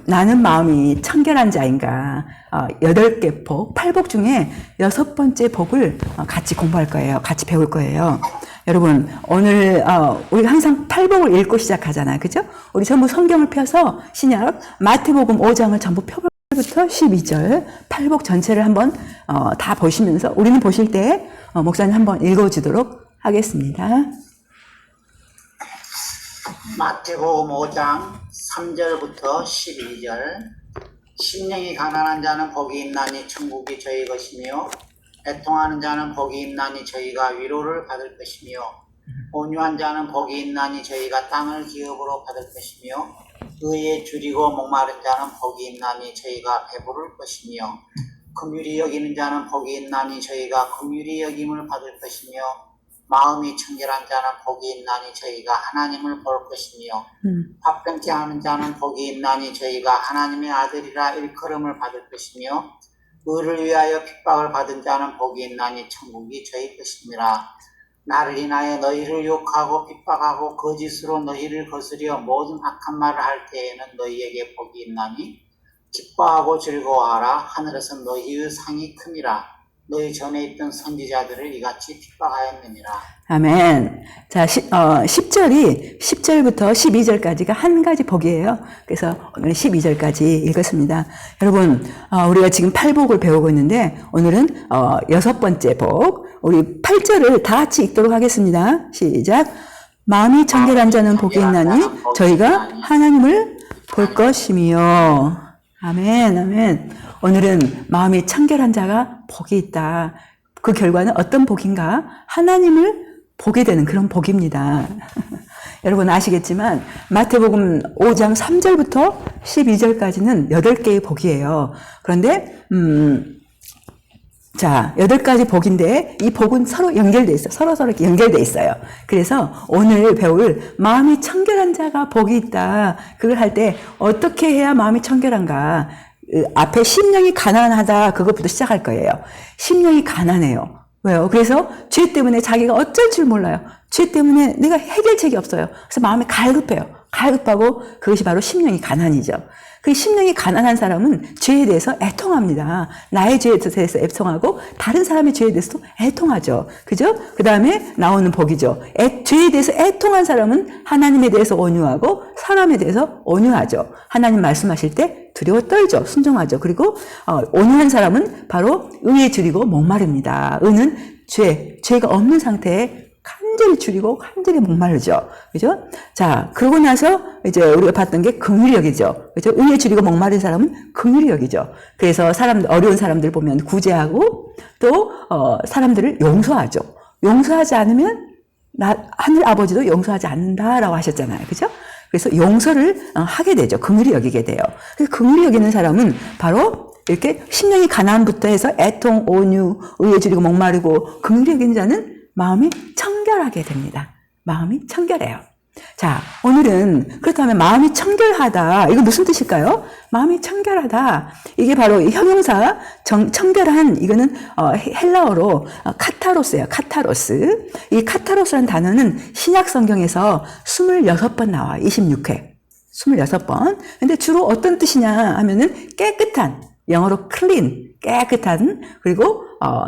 나는 마음이 청결한 자인가 8개 복, 8복 중에 6번째 복을 같이 공부할 거예요. 같이 배울 거예요. 여러분 오늘 우리가 항상 8복을 읽고 시작하잖아요. 그죠? 우리 전부 성경을 펴서 신약 마태복음 5장을 전부 펴부터 12절 8복 전체를 한번 다 보시면서 우리는 보실 때 목사님 한번 읽어주도록 하겠습니다. 마태복음 5장 3절부터 12절 심령이 가난한 자는 복이 있나니 천국이 저희 것이며 애통하는 자는 복이 있나니 저희가 위로를 받을 것이며 온유한 자는 복이 있나니 저희가 땅을 기업으로 받을 것이며 의에 줄이고 목마른 자는 복이 있나니 저희가 배부를 것이며 긍휼히 여기는 자는 복이 있나니 저희가 긍휼히 여김을 받을 것이며 마음이 청결한 자는 복이 있나니 저희가 하나님을 볼 것이며 화평케 하는 자는 복이 있나니 저희가 하나님의 아들이라 일컬음을 받을 것이며 의를 위하여 핍박을 받은 자는 복이 있나니 천국이 저희 것이니라. 나를 인하여 너희를 욕하고 핍박하고 거짓으로 너희를 거스려 모든 악한 말을 할 때에는 너희에게 복이 있나니 기뻐하고 즐거워하라. 하늘에서 너희의 상이 큼이라. 너희 전에 있던 선지자들을 이같이 핍박하였느니라. 아멘. 자, 10절부터 12절까지가 한 가지 복이에요. 그래서 오늘 12절까지 읽었습니다. 여러분, 우리가 지금 8복을 배우고 있는데, 오늘은 6번째 복, 우리 8절을 다 같이 읽도록 하겠습니다. 시작. 마음이 청결한 자는 복이 있나니 저희가 하나님을 볼 것이며. 아멘, 아멘. 오늘은 마음이 청결한 자가 복이 있다. 그 결과는 어떤 복인가? 하나님을 보게 되는 그런 복입니다. 여러분 아시겠지만 마태복음 5장 3절부터 12절까지는 8개의 복이에요. 그런데 자, 8가지 복인데 이 복은 서로 연결돼 있어요. 서로 이렇게 연결돼 있어요. 그래서 오늘 배울 마음이 청결한 자가 복이 있다. 그걸 할 때 어떻게 해야 마음이 청결한가? 앞에 심령이 가난하다. 그것부터 시작할 거예요. 심령이 가난해요. 왜요? 그래서 죄 때문에 자기가 어쩔 줄 몰라요. 죄 때문에 내가 해결책이 없어요. 그래서 마음이 갈급해요. 갈급하고 그것이 바로 심령이 가난이죠. 그 심령이 가난한 사람은 죄에 대해서 애통합니다. 나의 죄에 대해서 애통하고 다른 사람의 죄에 대해서도 애통하죠. 그죠? 그 다음에 나오는 복이죠. 죄에 대해서 애통한 사람은 하나님에 대해서 온유하고 사람에 대해서 온유하죠. 하나님 말씀하실 때 두려워 떨죠. 순종하죠. 그리고 온유한 사람은 바로 의에 줄이고 목마릅니다. 의는 죄가 없는 상태에 간절히 줄이고 간절히 목마르죠. 그죠? 자, 그러고 나서 이제 우리가 봤던 게 긍휼히 여기죠. 그죠? 의에 줄이고 목마른 사람은 긍휼히 여기죠. 그래서 어려운 사람들 보면 구제하고 또 사람들을 용서하죠. 용서하지 않으면 하늘 아버지도 용서하지 않는다라고 하셨잖아요. 그죠? 그래서 용서를 하게 되죠. 긍휼히 여기게 돼요. 그래서 긍휼히 여기는 사람은 바로 이렇게 심령이 가난부터 해서 애통, 온유, 의에 줄이고 목마르고 긍휼히 여기는 자는 마음이 청결하게 됩니다. 마음이 청결해요. 자, 오늘은 그렇다면 마음이 청결하다. 이거 무슨 뜻일까요? 마음이 청결하다. 이게 바로 이 형용사 청결한 이거는 헬라어로 카타로스예요. 카타로스. 이 카타로스라는 단어는 신약 성경에서 26번 나와. 26회. 26번. 근데 주로 어떤 뜻이냐 하면은 깨끗한, 영어로 clean, 깨끗한, 그리고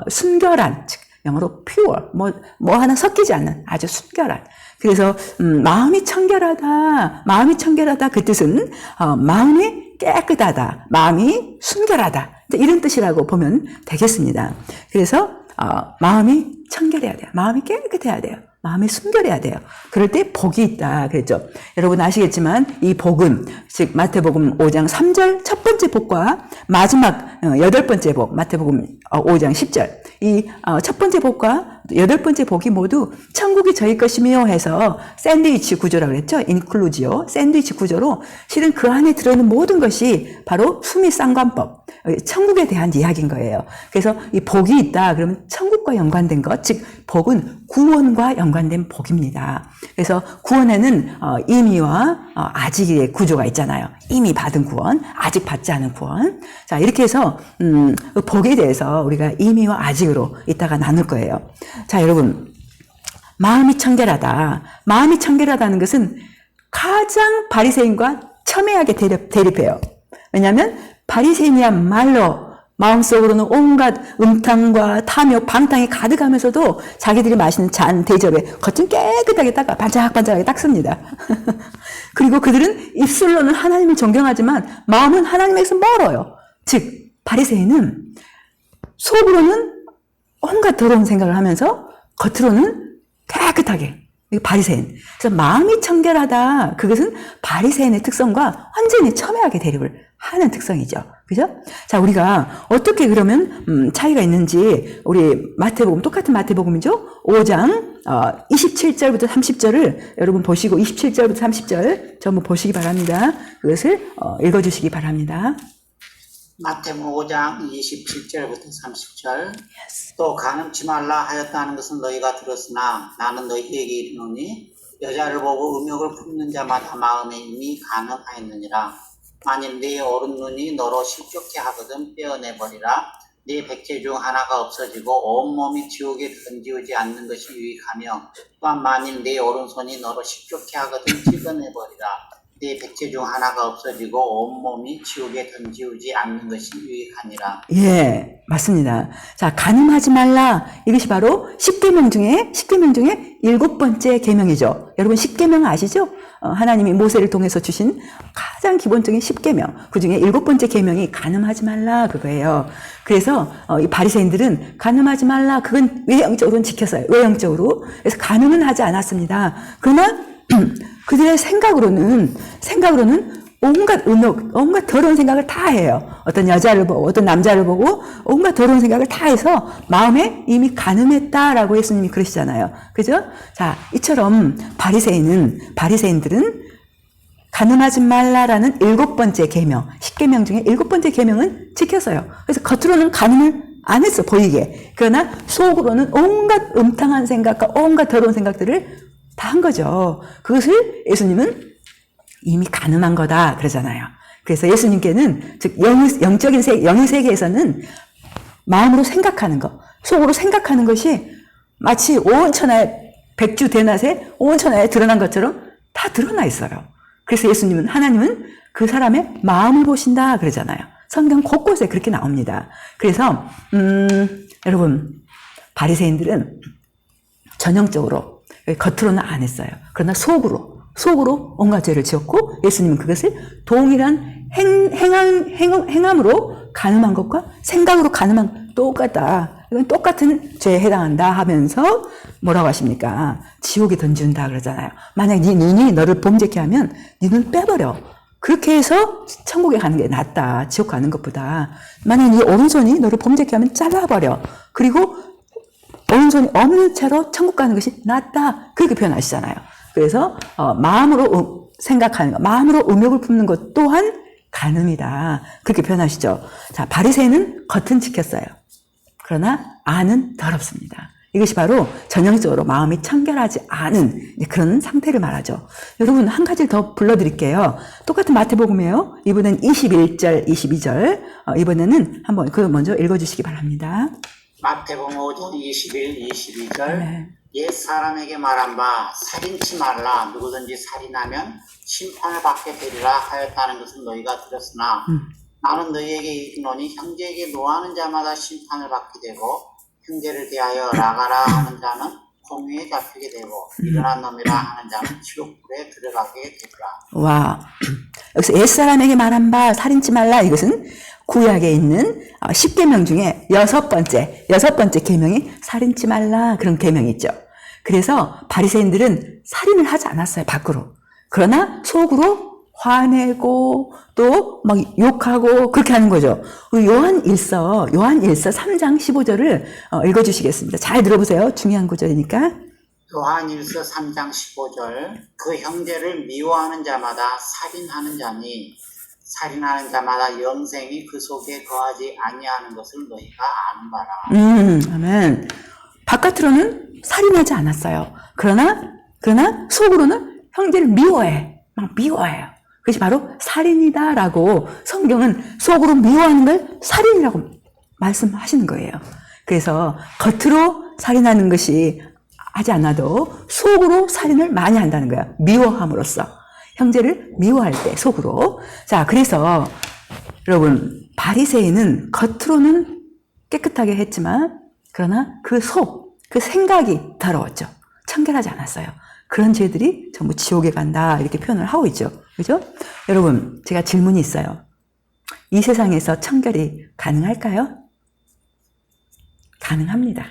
순결한, 즉 영어로 pure, 뭐 하나 섞이지 않는 아주 순결한. 그래서 마음이 청결하다 그 뜻은 마음이 깨끗하다, 마음이 순결하다 이런 뜻이라고 보면 되겠습니다. 그래서 마음이 청결해야 돼요. 마음이 깨끗해야 돼요. 마음이 순결해야 돼요. 그럴 때 복이 있다 그랬죠. 여러분 아시겠지만 이 복은 즉 마태복음 5장 3절 첫 번째 복과 마지막 8번째 복 마태복음 5장 10절 이 첫 번째 복과 8번째 복이 모두 천국이 저희 것이며 해서 샌드위치 구조라고 그랬죠. 인클루지오 샌드위치 구조로 실은 그 안에 들어있는 모든 것이 바로 수미상관법 천국에 대한 이야기인 거예요. 그래서 이 복이 있다 그러면 천국과 연관된 것, 즉 복은 구원과 연관된 복입니다. 그래서 구원에는 임의와 아직의 구조가 있잖아요. 이미 받은 구원, 아직 받지 않은 구원. 자, 이렇게 해서 복에 대해서 우리가 임의와 아직으로 이따가 나눌 거예요. 자, 여러분, 마음이 청결하다. 마음이 청결하다는 것은 가장 바리새인과 첨예하게 대립해요. 왜냐하면 바리새인이야말로 마음속으로는 온갖 음탕과 탐욕, 방탕이 가득하면서도 자기들이 마시는 잔, 대접에 겉은 깨끗하게 닦아 반짝반짝하게 닦습니다. 그리고 그들은 입술로는 하나님을 존경하지만 마음은 하나님에게서 멀어요. 즉 바리새인은 속으로는 온갖 더러운 생각을 하면서 겉으로는 깨끗하게. 이거 바리새인. 그래서 마음이 청결하다. 그것은 바리새인의 특성과 완전히 첨예하게 대립을 하는 특성이죠. 그죠? 자, 우리가 어떻게 그러면 차이가 있는지 우리 마태복음, 똑같은 마태복음이죠. 5장 27절부터 30절을 여러분 보시고 27절부터 30절 전부 보시기 바랍니다. 그것을 읽어주시기 바랍니다. 마태복음 5장 27절부터 30절. 또 간음치 말라 하였다는 것은 너희가 들었으나 나는 너희에게 이르노니 여자를 보고 음욕을 품는 자마다 마음에 이미 간음하였느니라. 만일 네 오른 눈이 너로 실족케 하거든 떼어내버리라. 네 백제 중 하나가 없어지고 온몸이 지옥에 던지우지 않는 것이 유익하며, 또한 만일 네 오른손이 너로 실족케 하거든 찢어내버리라. 네 백제 중 하나가 없어지고 온몸이 지옥에 던지우지 않는 것이 유익하니라. 예, 맞습니다. 자, 간음하지 말라. 이것이 바로 10계명 중에 7번째 계명이죠. 여러분 10계명 아시죠? 하나님이 모세를 통해서 주신 가장 기본적인 10계명. 그 중에 7번째 계명이 간음하지 말라 그거예요. 그래서 이 바리새인들은 간음하지 말라. 그건 외형적으로는 지켰어요. 외형적으로. 그래서 간음은 하지 않았습니다. 그러나 그들의 생각으로는 온갖 음욕, 온갖 더러운 생각을 다 해요. 어떤 여자를 보고, 어떤 남자를 보고, 온갖 더러운 생각을 다 해서 마음에 이미 간음했다라고 예수님이 그러시잖아요. 그죠? 자, 이처럼 바리새인들은 간음하지 말라라는 7번째 계명, 10계명 중에 7번째 계명은 지켰어요. 그래서 겉으로는 간음을 안 했어, 보이게. 그러나 속으로는 온갖 음탕한 생각과 온갖 더러운 생각들을 다 한 거죠. 그것을 예수님은 이미 간음한 거다 그러잖아요. 그래서 예수님께는 즉 영적인 영의 세계에서는 마음으로 생각하는 것, 속으로 생각하는 것이 마치 온 천하에 백주 대낮에 온 천하에 드러난 것처럼 다 드러나 있어요. 그래서 하나님은 그 사람의 마음을 보신다 그러잖아요. 성경 곳곳에 그렇게 나옵니다. 그래서 여러분 바리새인들은 전형적으로 겉으로는 안 했어요. 그러나 속으로 온갖 죄를 지었고 예수님은 그것을 동일한 행함으로 간음한 것과 생각으로 간음한 똑같다. 이건 똑같은 죄에 해당한다 하면서 뭐라고 하십니까? 지옥에 던진다 그러잖아요. 만약 네 눈이 너를 범죄케 하면 네 눈을 빼버려. 그렇게 해서 천국에 가는 게 낫다. 지옥 가는 것보다. 만약 네 오른손이 너를 범죄케 하면 잘라버려. 그리고 오른손이 없는 채로 천국 가는 것이 낫다. 그렇게 표현하시잖아요. 그래서 마음으로 생각하는 것, 마음으로 음욕을 품는 것 또한 간음이다. 그렇게 표현하시죠. 자, 바리새인은 겉은 지켰어요. 그러나 안은 더럽습니다. 이것이 바로 전형적으로 마음이 청결하지 않은 그런 상태를 말하죠. 여러분 한 가지를 더 불러드릴게요. 똑같은 마태복음이에요. 이번엔 21절, 22절. 이번에는 한번 그거 먼저 읽어주시기 바랍니다. 마태복음 5장 21, 22절. 네. 옛 사람에게 말한 바 살인치 말라. 누구든지 살인하면 심판을 받게 되리라 하였다는 것은 너희가 들었으나 나는 너희에게 이르노니 형제에게 노하는 자마다 심판을 받게 되고 형제를 대하여 나가라 하는 자는 공회에 잡히게 되고 일어난 놈이라 하는 자는 지옥불에 들어가게 되리라. 와, 여기서 옛사람에게 말한 바 살인치 말라. 이것은 구약에 있는 10계명 중에 여섯 번째 계명이 살인치 말라 그런 계명이 있죠. 그래서 바리새인들은 살인을 하지 않았어요, 밖으로. 그러나 속으로 화내고 또 막 욕하고 그렇게 하는 거죠. 요한일서 3장 15절을 읽어주시겠습니다. 잘 들어보세요. 중요한 구절이니까. 요한일서 3장 15절. 그 형제를 미워하는 자마다 살인하는 자니 살인하는 자마다 영생이 그 속에 거하지 아니하는 것을 너희가 아는 바라. 아멘. 바깥으로는 살인하지 않았어요. 그러나 속으로는 형제를 미워해. 막 미워해요. 그것이 바로 살인이다라고 성경은 속으로 미워하는 걸 살인이라고 말씀하시는 거예요. 그래서 겉으로 살인하는 것이 하지 않아도 속으로 살인을 많이 한다는 거예요. 미워함으로써. 형제를 미워할 때 속으로. 자, 그래서 여러분 바리새인은 겉으로는 깨끗하게 했지만 그러나 그 속, 그 생각이 더러웠죠. 청결하지 않았어요. 그런 죄들이 전부 지옥에 간다 이렇게 표현을 하고 있죠. 그죠? 여러분 제가 질문이 있어요. 이 세상에서 청결이 가능할까요? 가능합니다.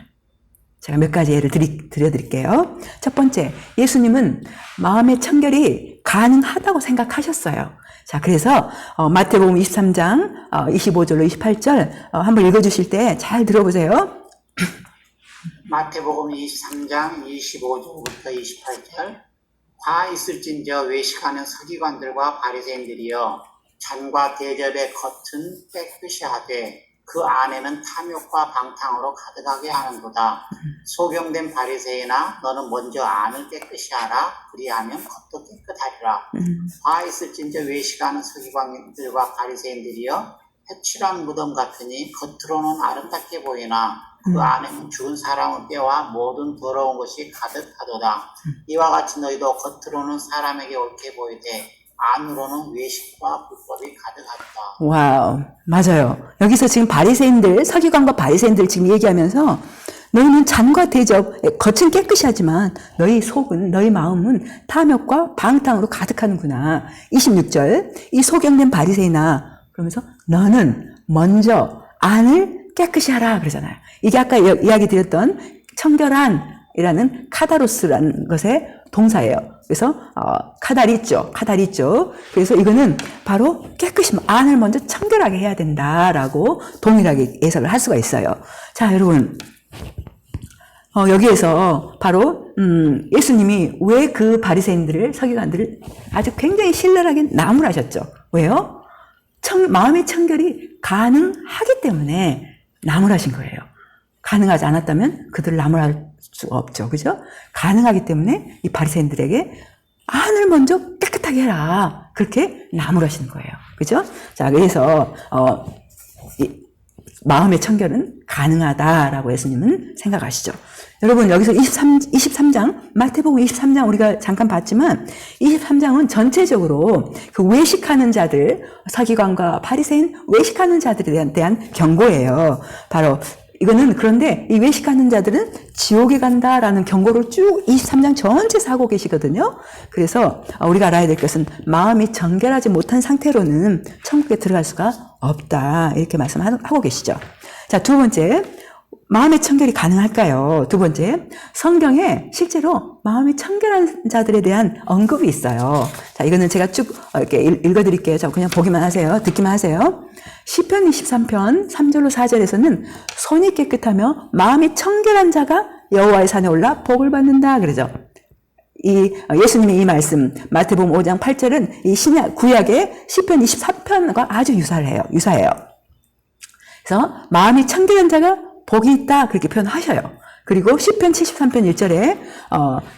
제가 몇 가지 예를 드려드릴게요. 첫 번째, 예수님은 마음의 청결이 가능하다고 생각하셨어요. 자, 그래서 마태복음 23장 25절로 28절 한번 읽어주실 때 잘 들어보세요. 마태복음 23장 25절부터 28절. 화 있을진저 외식하는 서기관들과 바리새인들이여, 잔과 대접의 겉은 깨끗이 하되 그 안에는 탐욕과 방탕으로 가득하게 하는도다. 소경된 바리새인아, 너는 먼저 안을 깨끗이 하라. 그리하면 겉도 깨끗하리라. 화 있을진저 외식하는 서기관들과 바리새인들이여, 해칠한 무덤 같으니 겉으로는 아름답게 보이나 그 안에는 죽은 사람의 뼈와 모든 더러운 것이 가득하도다. 이와 같이 너희도 겉으로는 사람에게 옳게 보이되 안으로는 외식과 불법이 가득하다. 와우, 맞아요. 여기서 지금 바리새인들, 서기관과 바리새인들 지금 얘기하면서 너희는 잔과 대접, 겉은 깨끗이 하지만 너희 속은, 너희 마음은 탐욕과 방탕으로 가득하는구나. 26절, 이 소경된 바리새인아, 그러면서 너는 먼저 안을 깨끗이 하라 그러잖아요. 이게 아까 이야기 드렸던 청결한이라는 카다로스라는 것의 동사예요. 그래서 카다리죠. 그래서 이거는 바로 깨끗이 안을 먼저 청결하게 해야 된다라고 동일하게 해석을 할 수가 있어요. 자, 여러분 여기에서 바로 예수님이 왜 그 바리새인들을, 서기관들을 아주 굉장히 신랄하게 나무라셨죠. 왜요? 마음의 청결이 가능하기 때문에 나무라신 거예요. 가능하지 않았다면 그들을 나무랄 수가 없죠. 그죠? 가능하기 때문에 이 바리새인들에게 안을 먼저 깨끗하게 해라. 그렇게 나무라시는 거예요. 그죠? 자, 그래서 마음의 청결은 가능하다라고 예수님은 생각하시죠. 여러분 여기서 23장 마태복음 23장 우리가 잠깐 봤지만 23장은 전체적으로 그 외식하는 자들, 서기관과 바리새인 외식하는 자들에 대한 경고예요. 바로 이거는 그런데 이 외식하는 자들은 지옥에 간다라는 경고를 쭉 23장 전체에서 하고 계시거든요. 그래서 우리가 알아야 될 것은 마음이 정결하지 못한 상태로는 천국에 들어갈 수가 없다. 이렇게 말씀하고 계시죠. 자, 두 번째, 마음의 청결이 가능할까요? 두 번째, 성경에 실제로 마음이 청결한 자들에 대한 언급이 있어요. 자, 이거는 제가 쭉 이렇게 읽어드릴게요. 자, 그냥 보기만 하세요. 듣기만 하세요. 시편 23편 3절로 4절에서는 손이 깨끗하며 마음이 청결한 자가 여호와의 산에 올라 복을 받는다 그러죠. 예수님의 이 말씀 마태복음 5장 8절은 이 구약의 시편 24편과 아주 유사해요. 그래서 마음이 청결한 자가 복이 있다 그렇게 표현하셔요. 그리고 시편 73편 1절에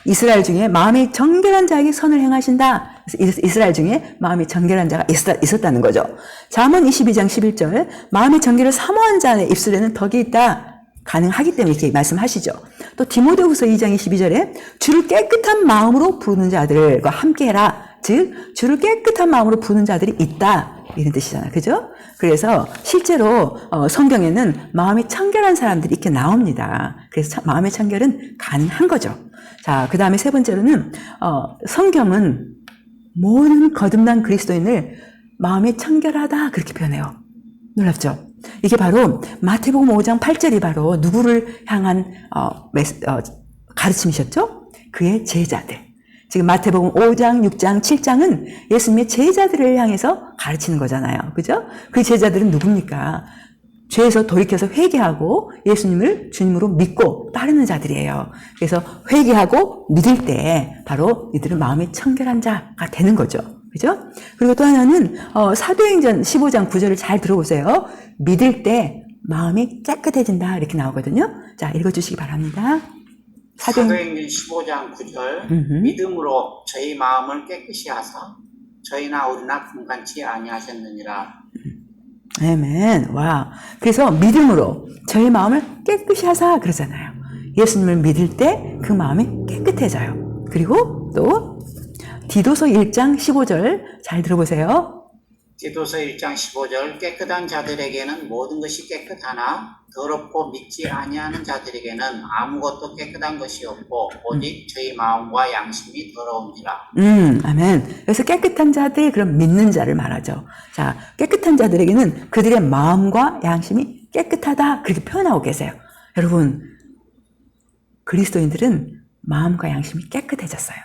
이스라엘 중에 마음이 정결한 자에게 선을 행하신다. 이스라엘 중에 마음이 정결한 자가 있었다는 거죠. 잠언 22장 11절 마음의 정결을 사모한 자의 입술에는 덕이 있다. 가능하기 때문에 이렇게 말씀하시죠. 또 디모데후서 2장 22절에 주를 깨끗한 마음으로 부르는 자들과 함께해라. 즉 주를 깨끗한 마음으로 부르는 자들이 있다. 이런 뜻이잖아요. 그죠? 그래서 실제로 성경에는 마음이 청결한 사람들이 이렇게 나옵니다. 그래서 마음의 청결은 가능한 거죠. 자, 그 다음에 세 번째로는 성경은 모든 거듭난 그리스도인을 마음이 청결하다 그렇게 표현해요. 놀랍죠? 이게 바로 마태복음 5장 8절이 바로 누구를 향한 가르침이셨죠? 그의 제자들. 지금 마태복음 5장, 6장, 7장은 예수님의 제자들을 향해서 가르치는 거잖아요. 그죠? 그 제자들은 누굽니까? 죄에서 돌이켜서 회개하고 예수님을 주님으로 믿고 따르는 자들이에요. 그래서 회개하고 믿을 때 바로 이들은 마음이 청결한 자가 되는 거죠. 그죠? 그리고 또 하나는 사도행전 15장 9절을 잘 들어보세요. 믿을 때 마음이 깨끗해진다 이렇게 나오거든요. 자, 읽어주시기 바랍니다. 사도행전 15장 9절 믿음으로 저희 마음을 깨끗이 하사 저희나 우리나 분간치 아니하셨느니라. 아멘. 와. 그래서 믿음으로 저희 마음을 깨끗이 하사 그러잖아요. 예수님을 믿을 때 그 마음이 깨끗해져요. 그리고 또 디도서 1장 15절 잘 들어보세요. 디도서 1장 15절 깨끗한 자들에게는 모든 것이 깨끗하나 더럽고 믿지 아니하는 자들에게는 아무것도 깨끗한 것이 없고 오직 저희 마음과 양심이 더러운지라. 아멘. 그래서 깨끗한 자들, 그럼 믿는 자를 말하죠. 자, 깨끗한 자들에게는 그들의 마음과 양심이 깨끗하다. 그렇게 표현하고 계세요. 여러분, 그리스도인들은 마음과 양심이 깨끗해졌어요.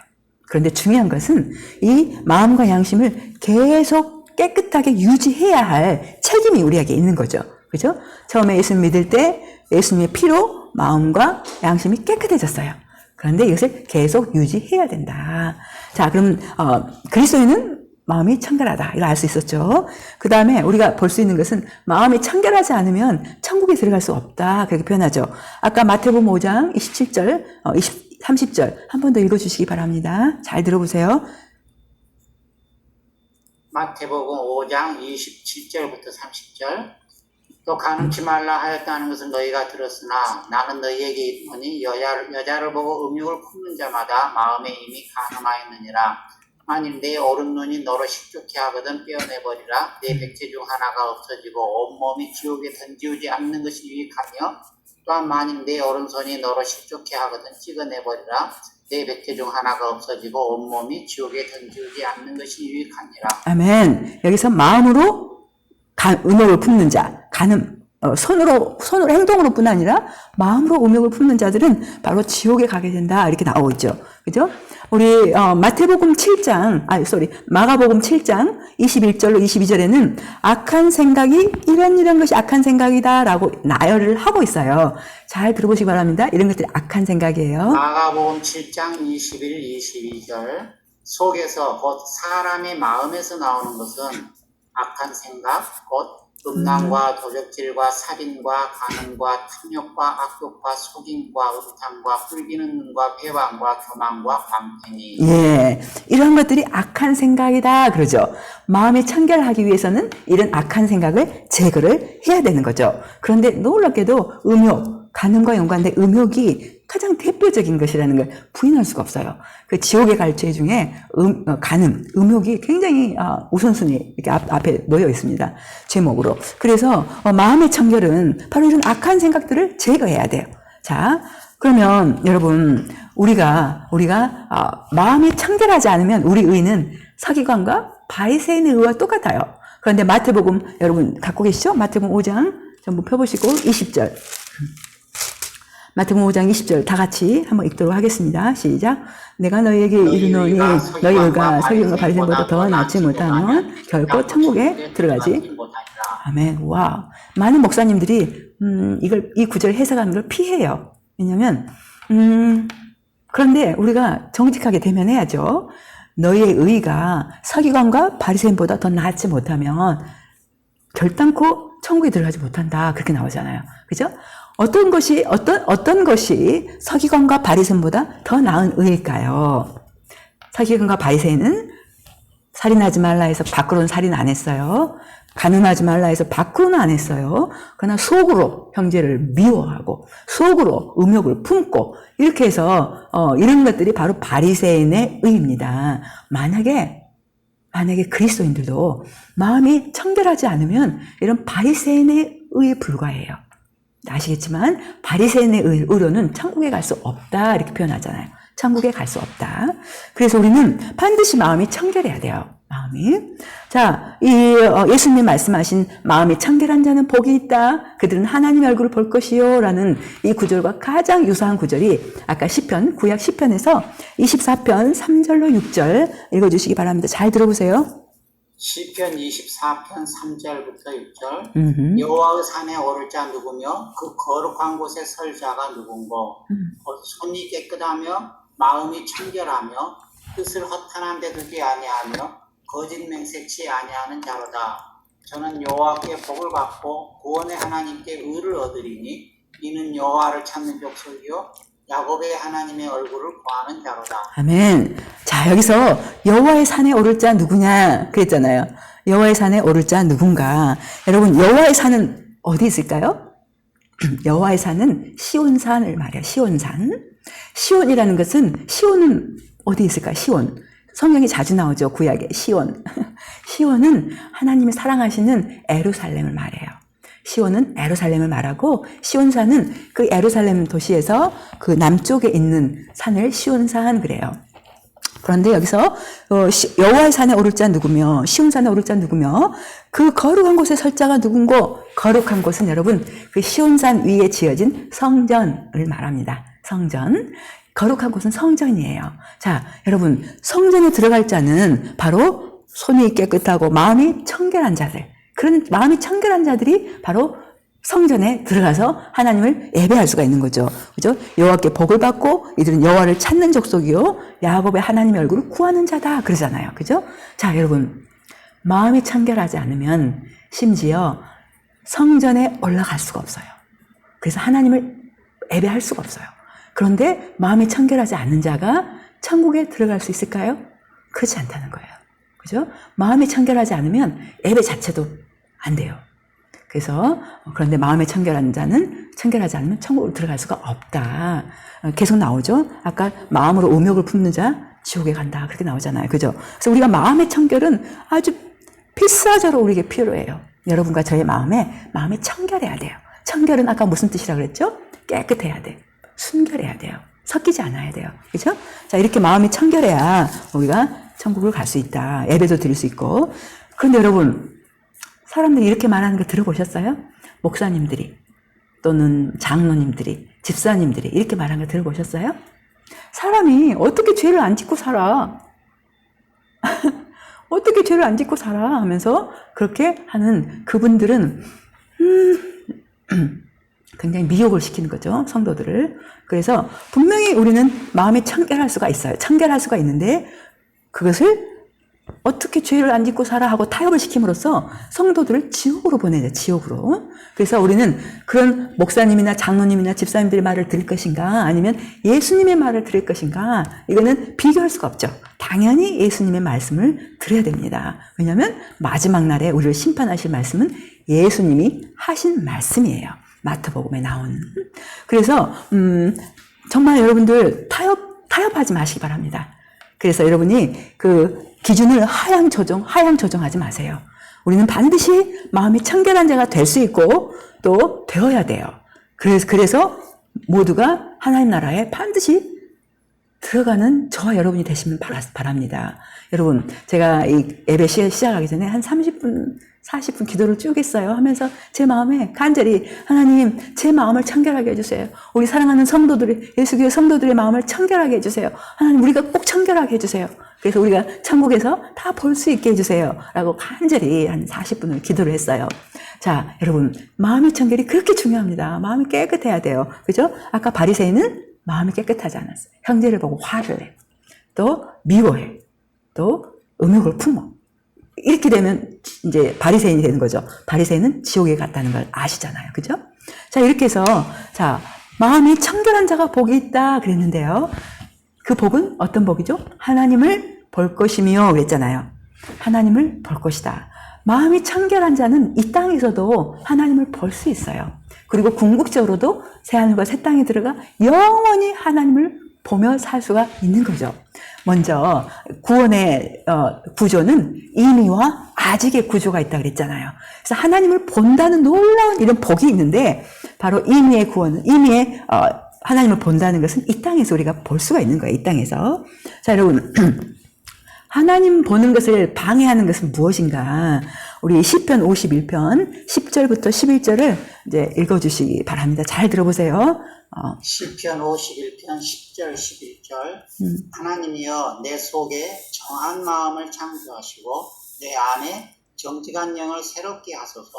그런데 중요한 것은 이 마음과 양심을 계속 깨끗하게 유지해야 할 책임이 우리에게 있는 거죠. 그죠? 처음에 예수 믿을 때 예수님의 피로 마음과 양심이 깨끗해졌어요. 그런데 이것을 계속 유지해야 된다. 자, 그럼 그리스도인은 마음이 청결하다. 이걸 알 수 있었죠. 그 다음에 우리가 볼 수 있는 것은 마음이 청결하지 않으면 천국에 들어갈 수 없다. 그렇게 표현하죠. 아까 마태복음 5장 27절, 30절 한 번 더 읽어주시기 바랍니다. 잘 들어보세요. 마태복음 5장 27절부터 30절 또 간음치 말라 하였다는 것을 너희가 들었으나 나는 너희에게 이르노니 여자를 보고 음욕을 품는 자마다 마음에 이미 간음하였느니라. 만일 내 오른눈이 너로 식좋게 하거든 떼어내버리라. 내 백제 중 하나가 없어지고 온몸이 지옥에 던지우지 않는 것이 유익하며 또한 만일 내 오른손이 너로 식좋게 하거든 찍어내버리라. 내 백제 중 하나가 없어지고 온몸이 지옥에 던지우지 않는 것이 유익하니라. 아멘. 여기서 마음으로 음욕을 품는 자, 손으로 행동으로뿐 아니라 마음으로 음욕을 품는 자들은 바로 지옥에 가게 된다. 이렇게 나오고 있죠. 그죠? 우리 마가복음 7장 21절로 22절에는 악한 생각이 이런 것이 악한 생각이다라고 나열을 하고 있어요. 잘 들어보시기 바랍니다. 이런 것들이 악한 생각이에요. 마가복음 7장 21, 22절 속에서 곧 사람의 마음에서 나오는 것은 악한 생각, 곧 음란과 도적질과 살인과 간음과 탐욕과 악독과 속임과 음탕과 불기는 눈과 배반과 교만과 광팽이. 예, 이런 것들이 악한 생각이다 그러죠. 마음이 청결하기 위해서는 이런 악한 생각을 제거를 해야 되는 거죠. 그런데 놀랍게도 음욕, 간음과 연관된 음욕이 가장 대표적인 것이라는 걸 부인할 수가 없어요. 그 지옥에 갈 죄 중에 간음, 음욕이 굉장히 우선순위 이렇게 앞에 놓여 있습니다. 제목으로. 그래서 마음의 청결은 바로 이런 악한 생각들을 제거해야 돼요. 자, 그러면 여러분 우리가 마음이 청결하지 않으면 우리 의는 서기관과 바리새인의 의와 똑같아요. 그런데 마태복음 여러분 갖고 계시죠? 마태복음 5장 전부 펴보시고 20절. 마태복음 5장 20절 다 같이 한번 읽도록 하겠습니다. 시작. 내가 너희에게 이르노니 너희 의가 서기관과 바리새인보다 더 낫지 못하면 결코 천국에 들어가지. 아멘. 와. 많은 목사님들이 이 구절을 해석하는 걸 피해요. 왜냐면 그런데 우리가 정직하게 대면해야죠. 너희의 의가 서기관과 바리새인보다 더 낫지 못하면 결단코 천국에 들어가지 못한다. 그렇게 나오잖아요. 그죠? 어떤 것이 서기관과 바리새인보다 더 나은 의일까요? 서기관과 바리새인은 살인하지 말라 해서 밖으로는 살인 안 했어요. 간음하지 말라 해서 밖으로는 안 했어요. 그러나 속으로 형제를 미워하고 속으로 음욕을 품고 이렇게 해서 이런 것들이 바로 바리새인의 의입니다. 만약에 그리스도인들도 마음이 청결하지 않으면 이런 바리새인의 의에 불과해요. 아시겠지만 바리새인의 의로는 천국에 갈 수 없다 이렇게 표현하잖아요. 천국에 갈 수 없다. 그래서 우리는 반드시 마음이 청결해야 돼요. 마음이. 자, 예수님 말씀하신 마음이 청결한 자는 복이 있다. 그들은 하나님의 얼굴을 볼 것이요. 라는 이 구절과 가장 유사한 구절이 아까 구약 시편에서 24편 3절로 6절 읽어주시기 바랍니다. 잘 들어보세요. 시편 24편 3절부터 6절 여호와의 산에 오를 자 누구며 그 거룩한 곳에 설 자가 누군고 손이 깨끗하며 마음이 청결하며 뜻을 허탄한 데 두지 아니하며 거짓 맹세치 아니하는 자로다. 저는 여호와께 복을 받고 구원의 하나님께 의를 얻으리니 이는 여호와를 찾는 족속이요 야곱의 하나님의 얼굴을 구하는 자로다. 아멘. 자, 여기서 여호와의 산에 오를 자 누구냐 그랬잖아요. 여호와의 산에 오를 자 누군가. 여러분, 여호와의 산은 어디 있을까요? 여호와의 산은 시온산을 말해요. 시온산. 시온이라는 것은 시온은 어디 있을까요? 시온. 성경이 자주 나오죠. 구약에 시온. 시온은 하나님이 사랑하시는 에루살렘을 말해요. 시온은 에루살렘을 말하고 시온산은 그 에루살렘 도시에서 그 남쪽에 있는 산을 시온산 그래요. 그런데 여기서 여호와의 산에 오를 자 누구며 시온산에 오를 자 누구며 그 거룩한 곳에 설 자가 누군고 거룩한 곳은 여러분 그 시온산 위에 지어진 성전을 말합니다. 성전. 거룩한 곳은 성전이에요. 자, 여러분 성전에 들어갈 자는 바로 손이 깨끗하고 마음이 청결한 자들. 그런 마음이 청결한 자들이 바로 성전에 들어가서 하나님을 예배할 수가 있는 거죠. 그죠? 여호와께 복을 받고 이들은 여호와를 찾는 족속이요 야곱의 하나님의 얼굴을 구하는 자다 그러잖아요. 그죠? 자, 여러분 마음이 청결하지 않으면 심지어 성전에 올라갈 수가 없어요. 그래서 하나님을 예배할 수가 없어요. 그런데 마음이 청결하지 않는 자가 천국에 들어갈 수 있을까요? 그렇지 않다는 거예요. 그죠? 마음이 청결하지 않으면 예배 자체도 안 돼요. 그래서 그런데 마음에 청결한 자는 청결하지 않으면 천국으로 들어갈 수가 없다. 계속 나오죠. 아까 마음으로 음욕을 품는 자 지옥에 간다 그렇게 나오잖아요. 그죠? 그래서 우리가 마음의 청결은 아주 필사적으로 우리에게 필요해요. 여러분과 저의 마음이 청결해야 돼요. 청결은 아까 무슨 뜻이라고 그랬죠? 깨끗해야 돼. 순결해야 돼요. 섞이지 않아야 돼요. 그죠? 자, 이렇게 마음이 청결해야 우리가 천국을 갈 수 있다. 예배도 드릴 수 있고. 그런데 여러분 사람들이 이렇게 말하는 거 들어보셨어요? 목사님들이 또는 장로님들이 집사님들이 이렇게 말하는 거 들어보셨어요? 사람이 어떻게 죄를 안 짓고 살아? 어떻게 죄를 안 짓고 살아? 하면서 그렇게 하는 그분들은 굉장히 미혹을 시키는 거죠. 성도들을. 그래서 분명히 우리는 마음이 청결할 수가 있어요. 청결할 수가 있는데 그것을 어떻게 죄를 안 짓고 살아 하고 타협을 시킴으로써 성도들을 지옥으로 보내죠. 지옥으로. 그래서 우리는 그런 목사님이나 장로님이나 집사님들의 말을 들을 것인가 아니면 예수님의 말을 들을 것인가 이거는 비교할 수가 없죠. 당연히 예수님의 말씀을 들어야 됩니다. 왜냐하면 마지막 날에 우리를 심판하실 말씀은 예수님이 하신 말씀이에요. 마태복음에 나온. 그래서 정말 여러분들 타협하지 마시기 바랍니다. 그래서 여러분이 그 기준을 하향 조정하지 마세요. 우리는 반드시 마음이 청결한 자가 될 수 있고 또 되어야 돼요. 그래서 모두가 하나님 나라에 반드시 들어가는 저와 여러분이 되시면 바랍니다. 여러분, 제가 이 예배 시작하기 전에 한 30분, 40분 기도를 쭉 했어요. 하면서 제 마음에 간절히 하나님, 제 마음을 청결하게 해주세요. 우리 사랑하는 성도들이, 예수교회 성도들의 마음을 청결하게 해주세요. 하나님, 우리가 꼭 청결하게 해주세요. 그래서 우리가 천국에서 다 볼 수 있게 해주세요. 라고 간절히 한 40분을 기도를 했어요. 자, 여러분, 마음의 청결이 그렇게 중요합니다. 마음이 깨끗해야 돼요. 그죠? 아까 바리새인은 마음이 깨끗하지 않았어요. 형제를 보고 화를 내. 또 미워해. 또 음욕을 품어. 이렇게 되면 이제 바리새인이 되는 거죠. 바리새인은 지옥에 갔다는 걸 아시잖아요. 그죠? 자, 이렇게 해서 자, 마음이 청결한 자가 복이 있다 그랬는데요. 그 복은 어떤 복이죠? 하나님을 볼 것이며 그랬잖아요. 하나님을 볼 것이다. 마음이 청결한 자는 이 땅에서도 하나님을 볼 수 있어요. 그리고 궁극적으로도 새하늘과 새 땅에 들어가 영원히 하나님을 보며 살 수가 있는 거죠. 먼저 구원의 구조는 임의와 아직의 구조가 있다고 그랬잖아요. 그래서 하나님을 본다는 놀라운 이런 복이 있는데 바로 임의의 구원은 임의의 하나님을 본다는 것은 이 땅에서 우리가 볼 수가 있는 거예요. 이 땅에서. 자, 여러분 하나님 보는 것을 방해하는 것은 무엇인가? 우리 시편 51편 10절부터 11절을 이제 읽어주시기 바랍니다. 잘 들어보세요. 시편 51편 10절 11절 하나님이여 내 속에 정한 마음을 창조하시고 내 안에 정직한 영을 새롭게 하소서.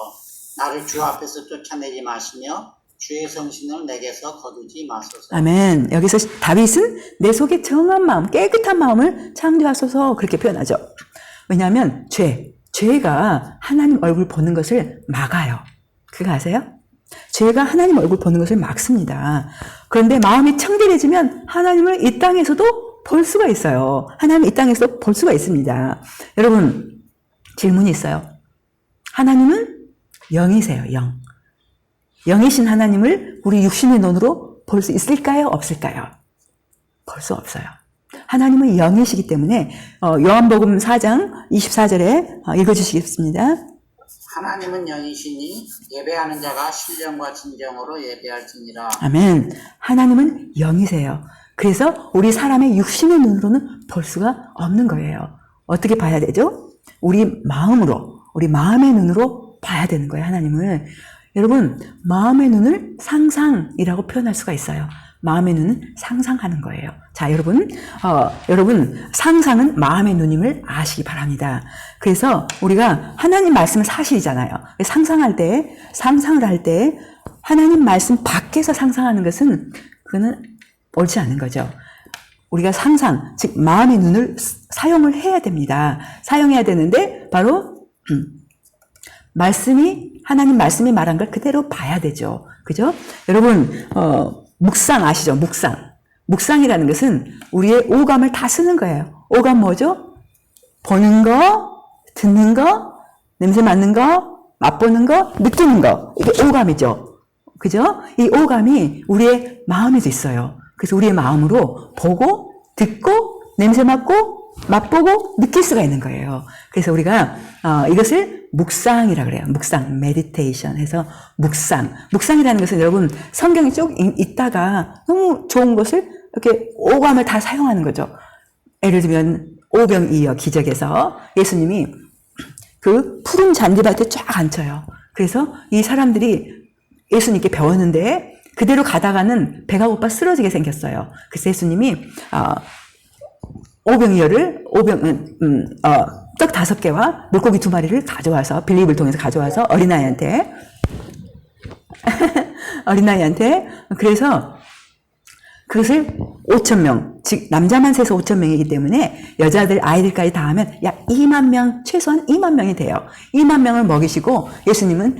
나를 주 앞에서 쫓아내지 마시며 주의 성신을 내게서 거두지 마소서. 아멘. 여기서 다윗은 내 속에 정한 마음, 깨끗한 마음을 창조하소서 그렇게 표현하죠. 왜냐하면 죄가 하나님 얼굴 보는 것을 막아요. 그거 아세요? 죄가 하나님 얼굴 보는 것을 막습니다. 그런데 마음이 청결해지면 하나님을 이 땅에서도 볼 수가 있어요. 하나님 이 땅에서 볼 수가 있습니다. 여러분, 질문이 있어요. 하나님은 영이세요, 영. 영이신 하나님을 우리 육신의 눈으로 볼 수 있을까요? 없을까요? 볼 수 없어요. 하나님은 영이시기 때문에 요한복음 4장 24절에 읽어주시겠습니다. 하나님은 영이시니 예배하는 자가 신령과 진정으로 예배할지니라. 아멘. 하나님은 영이세요. 그래서 우리 사람의 육신의 눈으로는 볼 수가 없는 거예요. 어떻게 봐야 되죠? 우리 마음으로, 우리 마음의 눈으로 봐야 되는 거예요, 하나님을. 여러분, 마음의 눈을 상상이라고 표현할 수가 있어요. 마음의 눈은 상상하는 거예요. 자, 여러분, 상상은 마음의 눈임을 아시기 바랍니다. 그래서 우리가 하나님 말씀은 사실이잖아요. 상상을 할 때 하나님 말씀 밖에서 상상하는 것은 그거는 옳지 않은 거죠. 우리가 상상, 즉 마음의 눈을 사용을 해야 됩니다. 사용해야 되는데 바로 하나님 말씀이 말한 걸 그대로 봐야 되죠. 그죠? 여러분, 묵상 아시죠? 묵상이라는 것은 우리의 오감을 다 쓰는 거예요. 오감 뭐죠? 보는 거, 듣는 거, 냄새 맡는 거, 맛보는 거, 느끼는 거. 이게 오감이죠. 그죠? 이 오감이 우리의 마음에도 있어요. 그래서 우리의 마음으로 보고, 듣고, 냄새 맡고, 맛보고, 느낄 수가 있는 거예요. 그래서 우리가 이것을 묵상이라고 그래요. 묵상, 메디테이션 해서 묵상이라는 것은 여러분 성경에 쭉 읽다가 너무 좋은 것을 이렇게 오감을 다 사용하는 거죠. 예를 들면 오병이어 기적에서 예수님이 그 푸른 잔디밭에 쫙 앉혀요. 그래서 이 사람들이 예수님께 배웠는데 그대로 가다가는 배가 고파 쓰러지게 생겼어요. 그래서 예수님이 떡 5개와 물고기 2마리를 가져와서 빌립을 통해서 가져와서 어린아이한테 그래서 그것을 5,000명, 즉 남자만 세서 5,000명이기 때문에 여자들 아이들까지 다 하면 약 2만 명, 최소한 2만 명이 돼요. 2만 명을 먹이시고 예수님은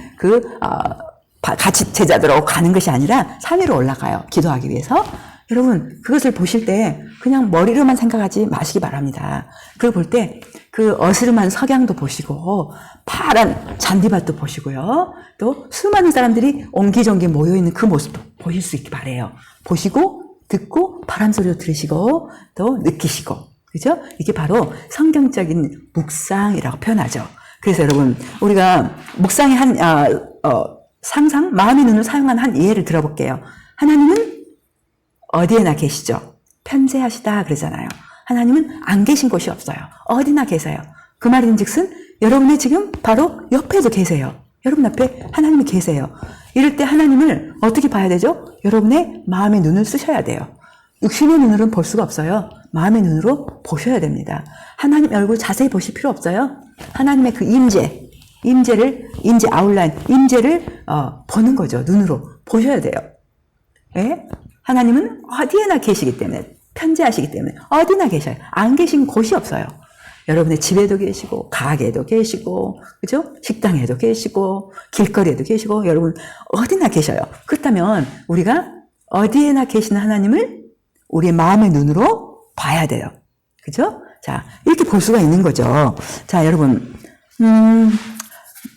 같이 제자들하고 가는 것이 아니라 산 위로 올라가요. 기도하기 위해서. 여러분, 그것을 보실 때 그냥 머리로만 생각하지 마시기 바랍니다. 그걸 볼 때 그 어스름한 석양도 보시고 파란 잔디밭도 보시고요. 또 수많은 사람들이 옹기종기 모여있는 그 모습도 보실 수 있기 바라요. 보시고 듣고 바람 소리도 들으시고 또 느끼시고, 그죠? 이게 바로 성경적인 묵상이라고 표현하죠. 그래서 여러분, 우리가 묵상의 상상, 마음의 눈을 사용한 한 예를 들어볼게요. 하나님은 어디에나 계시죠? 편재하시다 그러잖아요. 하나님은 안 계신 곳이 없어요. 어디나 계세요. 그 말인즉슨 여러분의 지금 바로 옆에도 계세요. 여러분 앞에 하나님이 계세요. 이럴 때 하나님을 어떻게 봐야 되죠? 여러분의 마음의 눈을 쓰셔야 돼요. 육신의 눈으로는 볼 수가 없어요. 마음의 눈으로 보셔야 됩니다. 하나님 얼굴 자세히 보실 필요 없어요. 하나님의 그 임재 아웃라인, 임재를 보는 거죠. 눈으로 보셔야 돼요. 예? 하나님은 어디에나 계시기 때문에, 편재하시기 때문에 어디나 계셔요. 안 계신 곳이 없어요. 여러분의 집에도 계시고, 가게에도 계시고, 그죠? 식당에도 계시고, 길거리에도 계시고, 여러분 어디나 계셔요. 그렇다면 우리가 어디에나 계시는 하나님을 우리의 마음의 눈으로 봐야 돼요. 그죠? 자, 이렇게 볼 수가 있는 거죠. 자, 여러분,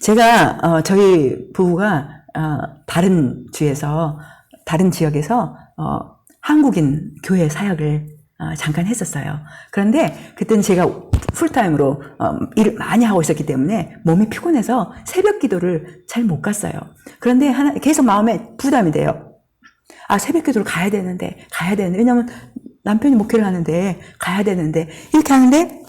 제가, 저희 부부가, 다른 지역에서, 한국인 교회 사역을 잠깐 했었어요. 그런데 그때는 제가 풀타임으로 일을 많이 하고 있었기 때문에 몸이 피곤해서 새벽 기도를 잘 못 갔어요. 그런데 계속 마음에 부담이 돼요. 새벽 기도를 가야 되는데. 왜냐면 남편이 목회를 하는데 가야 되는데 이렇게 하는데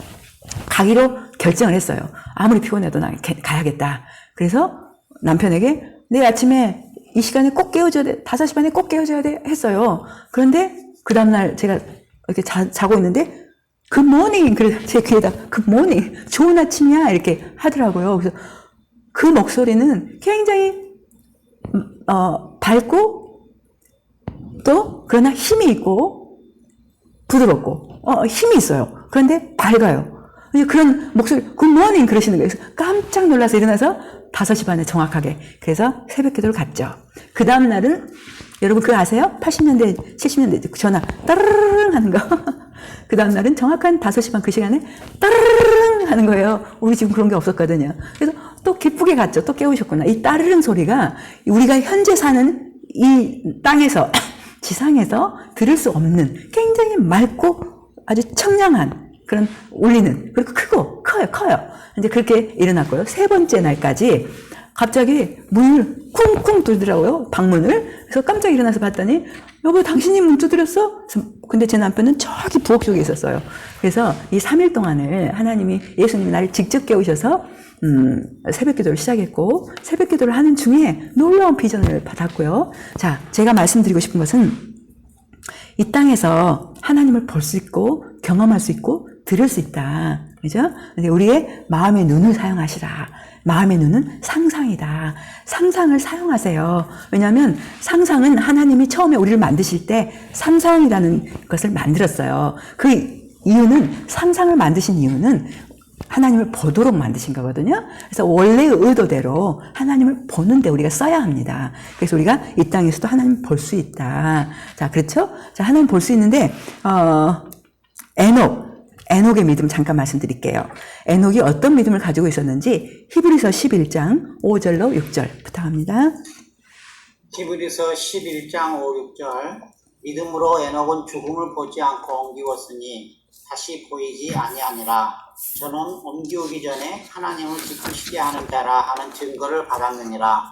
가기로 결정을 했어요. 아무리 피곤해도 나 가야겠다. 그래서 남편에게 내일 아침에 이 시간에 꼭 깨워줘야 돼. 5시 반에 꼭 깨워줘야 돼. 했어요. 그런데 그 다음날 제가 이렇게 자고 있는데 굿모닝. 그래서 제 귀에다 굿모닝. 좋은 아침이야. 이렇게 하더라고요. 그래서 그 목소리는 굉장히 밝고 또 그러나 힘이 있고 부드럽고 힘이 있어요. 그런데 밝아요. 그런 목소리 굿모닝 그러시는 거예요. 그래서 깜짝 놀라서 일어나서 5시 반에 정확하게. 그래서 새벽 기도를 갔죠. 그 다음 날은 여러분 그거 아세요? 80년대, 70년대 전화 따르릉 하는 거. 그 다음 날은 정확한 5시 반 그 시간에 따르릉 하는 거예요. 우리 지금 그런 게 없었거든요. 그래서 또 기쁘게 갔죠. 또 깨우셨구나. 이 따르릉 소리가 우리가 현재 사는 이 땅에서 지상에서 들을 수 없는 굉장히 맑고 아주 청량한 그런 울리는, 그리고 크고 커요. 이제 그렇게 일어났고요. 세 번째 날까지 갑자기 문을 쿵쿵 두드더라고요. 방문을. 그래서 깜짝 일어나서 봤더니 여보 당신이 문 두드렸어? 근데 제 남편은 저기 부엌 쪽에 있었어요. 그래서 이 3일 동안을 하나님이, 예수님이 나를 직접 깨우셔서 새벽 기도를 시작했고, 새벽 기도를 하는 중에 놀라운 비전을 받았고요. 자, 제가 말씀드리고 싶은 것은 이 땅에서 하나님을 볼 수 있고 경험할 수 있고 들을 수 있다. 그죠? 근데 우리의 마음의 눈을 사용하시라. 마음의 눈은 상상이다. 상상을 사용하세요. 왜냐하면 상상은 하나님이 처음에 우리를 만드실 때 상상이라는 것을 만들었어요. 그 이유는, 상상을 만드신 이유는 하나님을 보도록 만드신 거거든요. 그래서 원래의 의도대로 하나님을 보는데 우리가 써야 합니다. 그래서 우리가 이 땅에서도 하나님 볼 수 있다. 자, 그렇죠? 자, 하나님 볼 수 있는데, 에녹의 믿음 잠깐 말씀드릴게요. 에녹이 어떤 믿음을 가지고 있었는지 히브리서 11장 5절로 6절 부탁합니다. 히브리서 11장 5, 6절. 믿음으로 에녹은 죽음을 보지 않고 옮기웠으니 다시 보이지 아니하니라. 저는 옮기우기 전에 하나님을 기쁘시게 하는 자라 하는 증거를 받았느니라.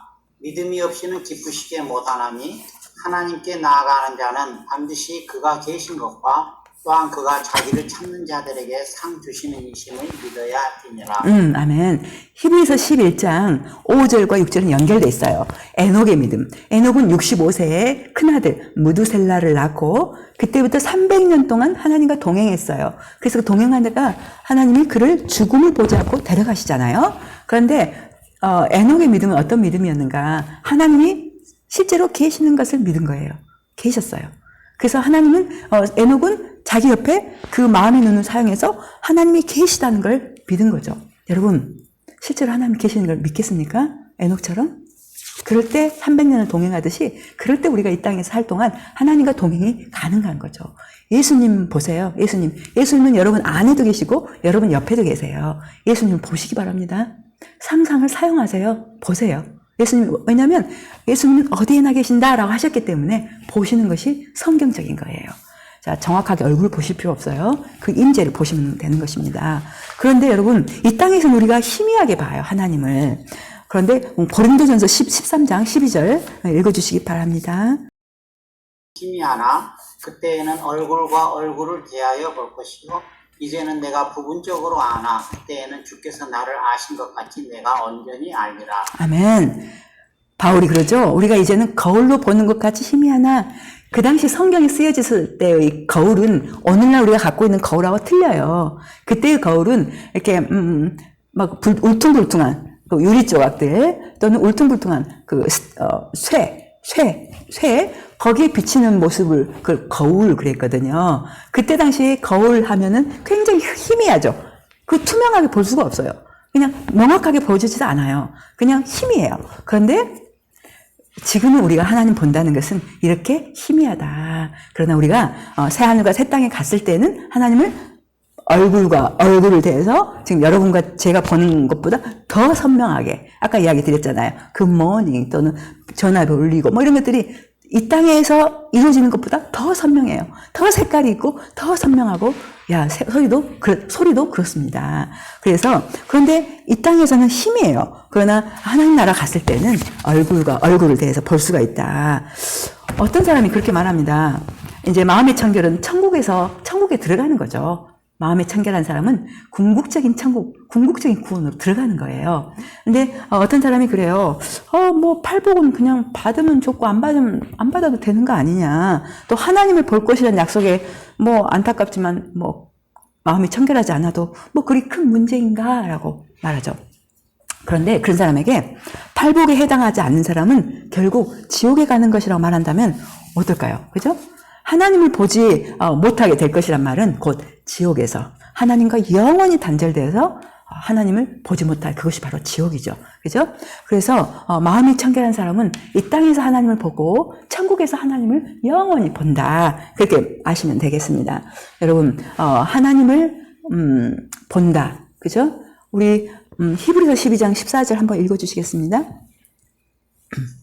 믿음이 없이는 기쁘시게 못하나니 하나님께 나아가는 자는 반드시 그가 계신 것과 또한 그가 자기를 찾는 자들에게 상 주시는 이심을 믿어야 하니라. 아멘. 히브리서 11장 5절과 6절은 연결돼 있어요. 에녹의 믿음. 에녹은 65세에 큰아들 무두셀라를 낳고 그때부터 300년 동안 하나님과 동행했어요. 그래서 그 동행하다가 하나님이 그를 죽음을 보지 않고 데려가시잖아요. 그런데 에녹의 믿음은 어떤 믿음이었는가? 하나님이 실제로 계시는 것을 믿은 거예요. 계셨어요. 그래서 하나님은, 에녹은 자기 옆에 그 마음의 눈을 사용해서 하나님이 계시다는 걸 믿은 거죠. 여러분, 실제로 하나님이 계시는 걸 믿겠습니까? 에녹처럼? 그럴 때 300년을 동행하듯이, 그럴 때 우리가 이 땅에서 살 동안 하나님과 동행이 가능한 거죠. 예수님 보세요. 예수님은 여러분 안에도 계시고 여러분 옆에도 계세요. 예수님 보시기 바랍니다. 상상을 사용하세요. 보세요. 예수님, 왜냐하면 예수님은 어디에나 계신다라고 하셨기 때문에 보시는 것이 성경적인 거예요. 자, 정확하게 얼굴 보실 필요 없어요. 그 임재를 보시면 되는 것입니다. 그런데 여러분, 이 땅에서는 우리가 희미하게 봐요, 하나님을. 그런데 고린도전서 13장 12절 읽어주시기 바랍니다. 희미하나 그때에는 얼굴과 얼굴을 대하여 볼 것이요 이제는 내가 부분적으로 아나 그때에는 주께서 나를 아신 것 같이 내가 온전히 알리라. 아멘. 바울이 그러죠. 우리가 이제는 거울로 보는 것 같이 희미하나, 그 당시 성경이 쓰여졌을 때의 거울은 오늘날 우리가 갖고 있는 거울하고 틀려요. 그때의 거울은 이렇게 막 울퉁불퉁한 그 유리 조각들 또는 울퉁불퉁한 그 쇠 거기에 비치는 모습을 그 거울 그랬거든요. 그때 당시에 거울 하면은 굉장히 희미하죠. 그 투명하게 볼 수가 없어요. 그냥 명확하게 보여주지도 않아요. 그냥 희미해요. 그런데 지금은 우리가 하나님 본다는 것은 이렇게 희미하다. 그러나 우리가 새하늘과 새 땅에 갔을 때는 하나님을 얼굴과 얼굴을 대해서 지금 여러분과 제가 보는 것보다 더 선명하게, 아까 이야기 드렸잖아요. 굿모닝 또는 전화를 울리고 뭐 이런 것들이 이 땅에서 이루어지는 것보다 더 선명해요. 더 색깔이 있고 더 선명하고, 소리도 그렇습니다. 그런데 이 땅에서는 희미해요. 그러나 하나님 나라 갔을 때는 얼굴과 얼굴을 대해서 볼 수가 있다. 어떤 사람이 그렇게 말합니다. 이제 마음의 청결은 천국에 들어가는 거죠. 마음에 청결한 사람은 궁극적인 구원으로 들어가는 거예요. 근데 어떤 사람이 그래요. 팔복은 그냥 받으면 좋고 안 받아도 되는 거 아니냐. 또 하나님을 볼 것이라는 약속에 안타깝지만 마음이 청결하지 않아도 그리 큰 문제인가라고 말하죠. 그런데 그런 사람에게 팔복에 해당하지 않는 사람은 결국 지옥에 가는 것이라고 말한다면 어떨까요? 그죠? 하나님을 보지 못하게 될 것이란 말은 곧 지옥에서 하나님과 영원히 단절되어서 하나님을 보지 못할, 그것이 바로 지옥이죠. 그죠? 그래서 마음이 청결한 사람은 이 땅에서 하나님을 보고 천국에서 하나님을 영원히 본다. 그렇게 아시면 되겠습니다. 여러분, 하나님을 본다. 그죠? 우리 히브리서 12장 14절 한번 읽어주시겠습니다.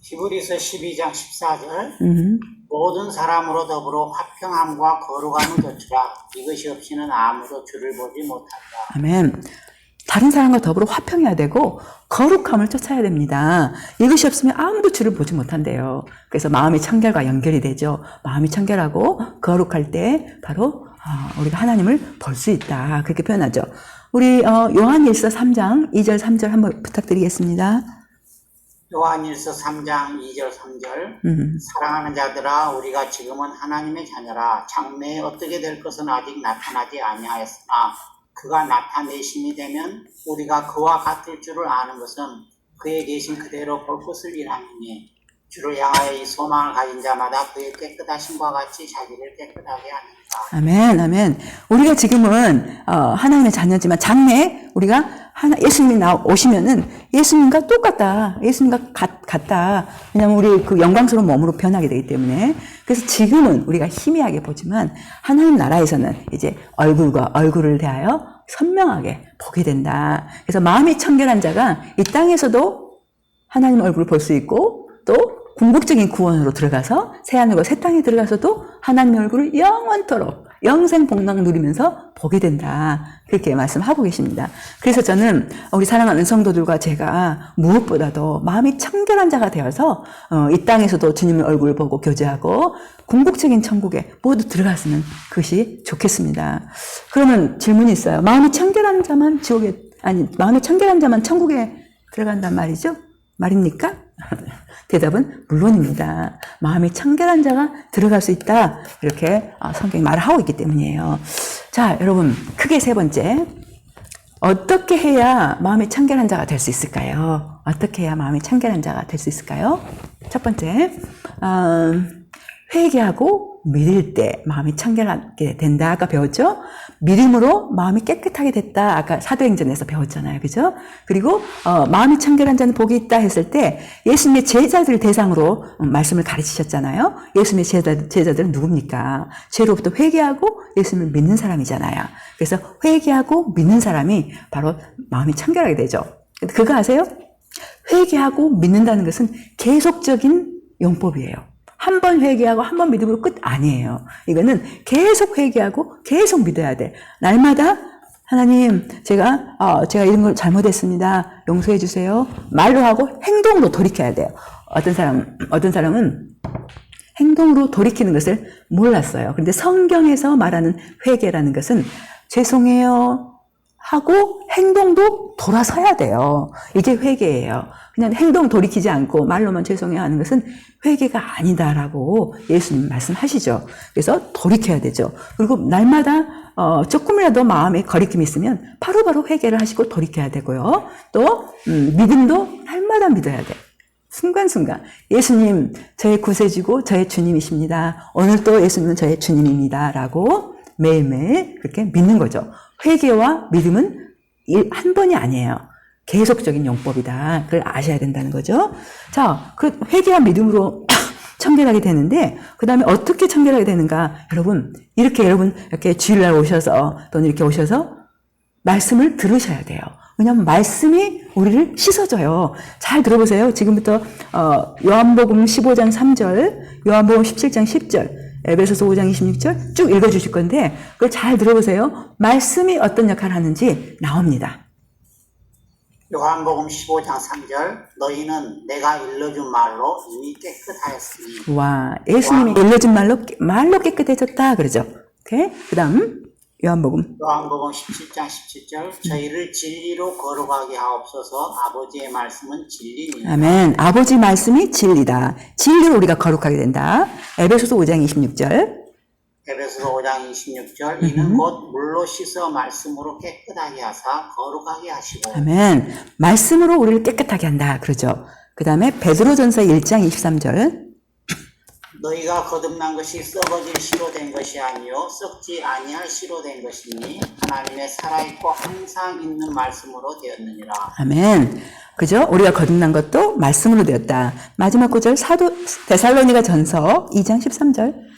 히브리서 12장 14절 모든 사람으로 더불어 화평함과 거룩함을 좇으라. 이것이 없이는 아무도 주를 보지 못한다. 아멘. 다른 사람과 더불어 화평해야 되고 거룩함을 쫓아야 됩니다. 이것이 없으면 아무도 주를 보지 못한대요. 그래서 마음의 청결과 연결이 되죠. 마음이 청결하고 거룩할 때 바로 우리가 하나님을 볼 수 있다. 그렇게 표현하죠. 우리 요한일서 3장 2절 3절 한번 부탁드리겠습니다. 요한일서 3장 2절 3절 사랑하는 자들아 우리가 지금은 하나님의 자녀라. 장래에 어떻게 될 것은 아직 나타나지 아니하였으나 그가 나타내심이 되면 우리가 그와 같을 줄을 아는 것은 그의 계신 그대로 볼 것을 일하느니 주를 향하여 이 소망을 가진 자마다 그의 깨끗하심과 같이 자기를 깨끗하게 하니라. 아멘, 아멘. 우리가 지금은 하나님의 자녀지만 장래에 우리가 예수님이 오시면은 예수님과 똑같다. 예수님과 같다. 왜냐하면 우리 그 영광스러운 몸으로 변하게 되기 때문에. 그래서 지금은 우리가 희미하게 보지만 하나님 나라에서는 이제 얼굴과 얼굴을 대하여 선명하게 보게 된다. 그래서 마음이 청결한 자가 이 땅에서도 하나님 얼굴을 볼 수 있고 또 궁극적인 구원으로 들어가서 새하늘과 새 땅에 들어가서도 하나님의 얼굴을 영원토록 영생복락 누리면서 보게 된다. 그렇게 말씀하고 계십니다. 그래서 저는 우리 사랑하는 성도들과 제가 무엇보다도 마음이 청결한 자가 되어서 이 땅에서도 주님의 얼굴을 보고 교제하고 궁극적인 천국에 모두 들어갔으면 그것이 좋겠습니다. 그러면 질문이 있어요. 마음이 청결한 자만 마음이 청결한 자만 천국에 들어간단 말입니까? 대답은 물론입니다. 마음이 청결한 자가 들어갈 수 있다. 이렇게 성경이 말을 하고 있기 때문이에요. 자, 여러분 크게 세 번째. 어떻게 해야 마음이 청결한 자가 될 수 있을까요? 어떻게 해야 마음이 청결한 자가 될 수 있을까요? 첫 번째, 회개하고 믿을 때 마음이 청결하게 된다. 아까 배웠죠? 믿음으로 마음이 깨끗하게 됐다. 아까 사도행전에서 배웠잖아요. 그죠? 그리고 마음이 청결한 자는 복이 있다 했을 때 예수님의 제자들 대상으로 말씀을 가르치셨잖아요. 예수님의 제자들은 누굽니까? 죄로부터 회개하고 예수님을 믿는 사람이잖아요. 그래서 회개하고 믿는 사람이 바로 마음이 청결하게 되죠. 그거 아세요? 회개하고 믿는다는 것은 계속적인 용법이에요. 한 번 회개하고 한 번 믿음으로 끝 아니에요. 이거는 계속 회개하고 계속 믿어야 돼. 날마다 하나님 제가 이런 걸 잘못했습니다. 용서해 주세요. 말로 하고 행동으로 돌이켜야 돼요. 어떤 사람은 행동으로 돌이키는 것을 몰랐어요. 그런데 성경에서 말하는 회개라는 것은 죄송해요 하고 행동도 돌아서야 돼요. 이게 회개예요. 그냥 행동 돌이키지 않고 말로만 죄송해요 하는 것은 회개가 아니다라고 예수님 말씀하시죠. 그래서 돌이켜야 되죠. 그리고 날마다 조금이라도 마음에 거리낌이 있으면 바로바로 회개를 하시고 돌이켜야 되고요. 또 믿음도 날마다 믿어야 돼. 순간순간 예수님 저의 구세주고 저의 주님이십니다. 오늘 또 예수님은 저의 주님입니다. 라고 매일매일 그렇게 믿는 거죠. 회개와 믿음은 한 번이 아니에요. 계속적인 용법이다. 그걸 아셔야 된다는 거죠. 자, 그 회개와 믿음으로 청결하게 되는데, 그 다음에 어떻게 청결하게 되는가? 여러분 이렇게 주일날 오셔서, 또는 이렇게 오셔서 말씀을 들으셔야 돼요. 왜냐하면 말씀이 우리를 씻어줘요. 잘 들어보세요. 지금부터, 요한복음 15장 3절, 요한복음 17장 10절, 에베소서 5장 26절 쭉 읽어주실 건데, 그걸 잘 들어보세요. 말씀이 어떤 역할을 하는지 나옵니다. 요한복음 15장 3절 너희는 내가 일러준 말로 이미 깨끗하였으니. 와, 예수님이 일러준 말로 깨끗해졌다 그러죠. 오케이? 그 다음 요한복음 17장 17절 저희를 진리로 거룩하게 하옵소서. 아버지의 말씀은 진리니라. 아멘. 아버지 말씀이 진리다. 진리로 우리가 거룩하게 된다. 에베소서 5장 26절 에베소서 5장 26절 이는 곧 물로 씻어 말씀으로 깨끗하게 하사 거룩하게 하시고. 아멘. 말씀으로 우리를 깨끗하게 한다 그러죠. 그 다음에 베드로전서 1장 23절 너희가 거듭난 것이 썩어질 씨로 된 것이 아니요 썩지 아니할 씨로 된 것이니 하나님의 살아있고 항상 있는 말씀으로 되었느니라. 아멘. 그죠? 우리가 거듭난 것도 말씀으로 되었다. 마지막 구절 사도 데살로니가 전서 2장 13절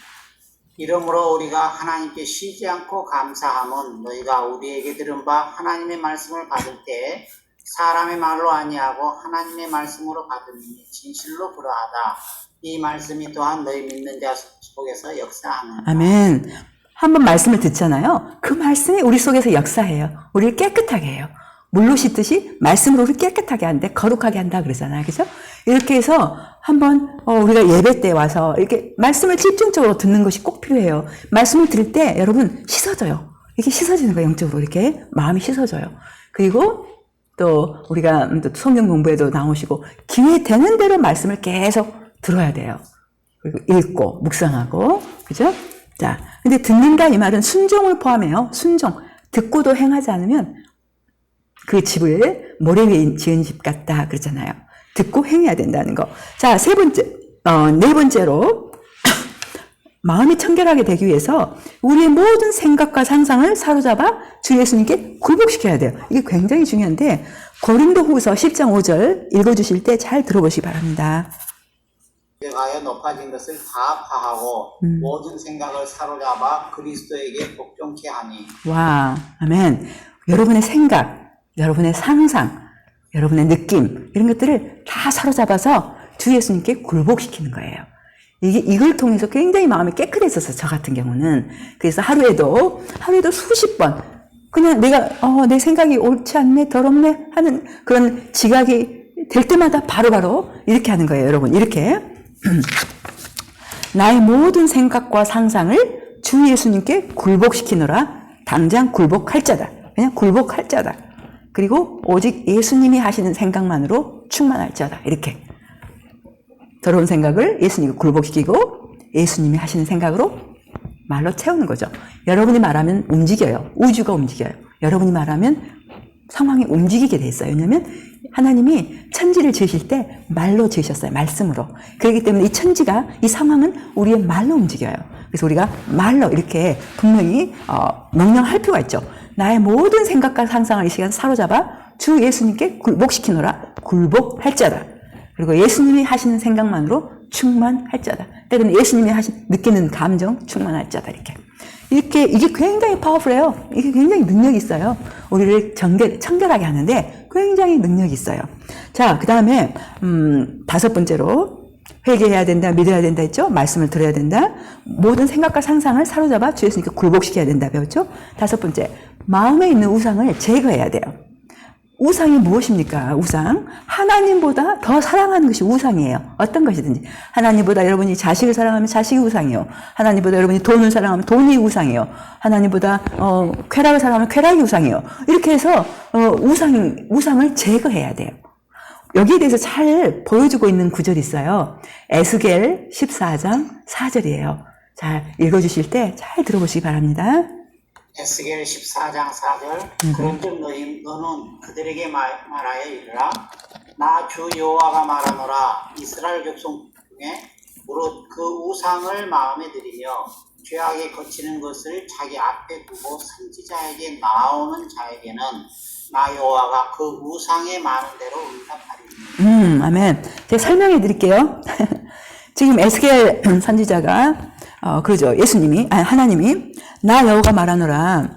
이러므로 우리가 하나님께 쉬지 않고 감사함은 너희가 우리에게 들은 바 하나님의 말씀을 받을 때 사람의 말로 아니하고 하나님의 말씀으로 받으니 진실로 그러하다. 이 말씀이 또한 너희 믿는 자 속에서 역사하는. 아멘. 한번 말씀을 듣잖아요. 그 말씀이 우리 속에서 역사해요. 우리를 깨끗하게 해요. 물로 씻듯이 말씀으로 우리를 깨끗하게 한대, 거룩하게 한다 그러잖아요. 그죠? 이렇게 해서 한번 우리가 예배 때 와서 이렇게 말씀을 집중적으로 듣는 것이 꼭 필요해요. 말씀을 들을 때 여러분 씻어져요. 이렇게 씻어지는 거예요. 영적으로 이렇게 마음이 씻어져요. 그리고 또 우리가 또 성경 공부에도 나오시고 기회 되는 대로 말씀을 계속 들어야 돼요. 그리고 읽고 묵상하고 그죠? 자, 근데 듣는다 이 말은 순종을 포함해요. 순종. 듣고도 행하지 않으면 그 집을 모래 위에 지은 집 같다 그러잖아요. 듣고 행해야 된다는 거. 자, 네 번째로 마음이 청결하게 되기 위해서 우리의 모든 생각과 상상을 사로잡아 주 예수님께 굴복시켜야 돼요. 이게 굉장히 중요한데 고린도후서 10장 5절 읽어주실 때 잘 들어보시기 바랍니다. 가여 높아진 것을 다 파하고 모든 생각을 사로잡아 그리스도에게 복종케 하니. 와, 아멘. 여러분의 생각, 여러분의 상상, 여러분의 느낌 이런 것들을 다 사로잡아서 주 예수님께 굴복시키는 거예요. 이걸 통해서 굉장히 마음이 깨끗해졌어요. 저 같은 경우는. 그래서 하루에도 수십 번 그냥 내 생각이 옳지 않네, 더럽네 하는 그런 지각이 될 때마다 바로바로 이렇게 하는 거예요. 여러분, 이렇게. 나의 모든 생각과 상상을 주 예수님께 굴복시키노라. 당장 굴복할 자다. 그냥 굴복할 자다. 그리고 오직 예수님이 하시는 생각만으로 충만할 자다. 이렇게. 더러운 생각을 예수님께 굴복시키고 예수님이 하시는 생각으로 말로 채우는 거죠. 여러분이 말하면 움직여요. 우주가 움직여요. 여러분이 말하면 상황이 움직이게 돼 있어요. 왜냐하면 하나님이 천지를 지으실 때 말로 지으셨어요. 말씀으로. 그렇기 때문에 이 천지가, 이 상황은 우리의 말로 움직여요. 그래서 우리가 말로 이렇게 분명히 명령할 필요가 있죠. 나의 모든 생각과 상상을 이 시간 사로잡아 주 예수님께 굴복시키노라. 굴복할 자다. 그리고 예수님이 하시는 생각만으로 충만할 자다. 때로는 예수님이 느끼는 감정 충만할 자다. 이게 굉장히 파워풀해요. 이게 굉장히 능력이 있어요. 우리를 청결하게 하는데 굉장히 능력이 있어요. 자, 그 다음에 다섯 번째로 회개해야 된다, 믿어야 된다 했죠? 말씀을 들어야 된다. 모든 생각과 상상을 사로잡아 주 예수님께 굴복시켜야 된다 배웠죠? 다섯 번째, 마음에 있는 우상을 제거해야 돼요. 우상이 무엇입니까? 우상. 하나님보다 더 사랑하는 것이 우상이에요. 어떤 것이든지. 하나님보다 여러분이 자식을 사랑하면 자식이 우상이요. 하나님보다 여러분이 돈을 사랑하면 돈이 우상이요. 하나님보다 쾌락을 사랑하면 쾌락이 우상이요. 이렇게 해서 우상을 제거해야 돼요. 여기에 대해서 잘 보여주고 있는 구절이 있어요. 에스겔 14장 4절이에요. 잘 읽어주실 때 잘 들어보시기 바랍니다. 에스겔 14장 4절. 그런즉 너는 그들에게 말하여 이르라. 나 주 여호와가 말하노라. 이스라엘 족속 중에 무릇 그 우상을 마음에 들이며 죄악에 거치는 것을 자기 앞에 두고 선지자에게 나오는 자에게는 나 여호와가 그 우상에 많은 대로 응답하리니. 아멘. 제가 설명해 드릴게요. 지금 에스겔 선지자가 그러죠. 하나님이 나 여호가 말하노라.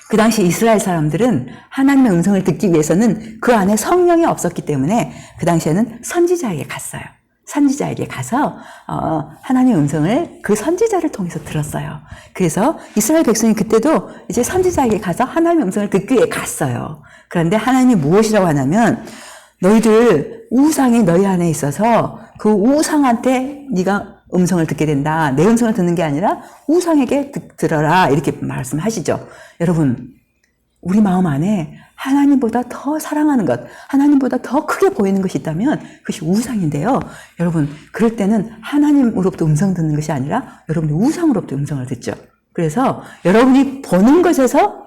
그 당시 이스라엘 사람들은 하나님의 음성을 듣기 위해서는 그 안에 성령이 없었기 때문에 그 당시에는 선지자에게 갔어요. 선지자에게 가서 하나님의 음성을 그 선지자를 통해서 들었어요. 그래서 이스라엘 백성이 그때도 이제 선지자에게 가서 하나님의 음성을 듣기 위해 갔어요. 그런데 하나님이 무엇이라고 하냐면 너희들 우상이 너희 안에 있어서 그 우상한테 네가 음성을 듣게 된다. 내 음성을 듣는 게 아니라 우상에게 들어라. 이렇게 말씀하시죠. 여러분, 우리 마음 안에 하나님보다 더 사랑하는 것, 하나님보다 더 크게 보이는 것이 있다면 그것이 우상인데요. 여러분, 그럴 때는 하나님으로부터 음성 듣는 것이 아니라 여러분이 우상으로부터 음성을 듣죠. 그래서 여러분이 보는 것에서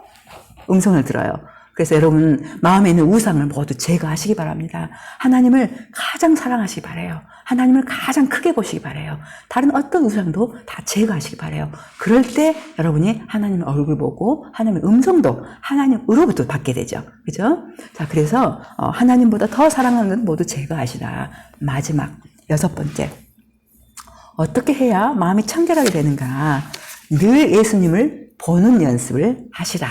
음성을 들어요. 그래서 여러분 마음에 있는 우상을 모두 제거하시기 바랍니다. 하나님을 가장 사랑하시기 바라요. 하나님을 가장 크게 보시기 바라요. 다른 어떤 우상도 다 제거하시기 바라요. 그럴 때 여러분이 하나님의 얼굴 보고 하나님의 음성도 하나님으로부터 받게 되죠. 그죠? 자, 그래서 하나님보다 더 사랑하는 건 모두 제거하시라. 마지막 여섯 번째, 어떻게 해야 마음이 청결하게 되는가? 늘 예수님을 보는 연습을 하시라.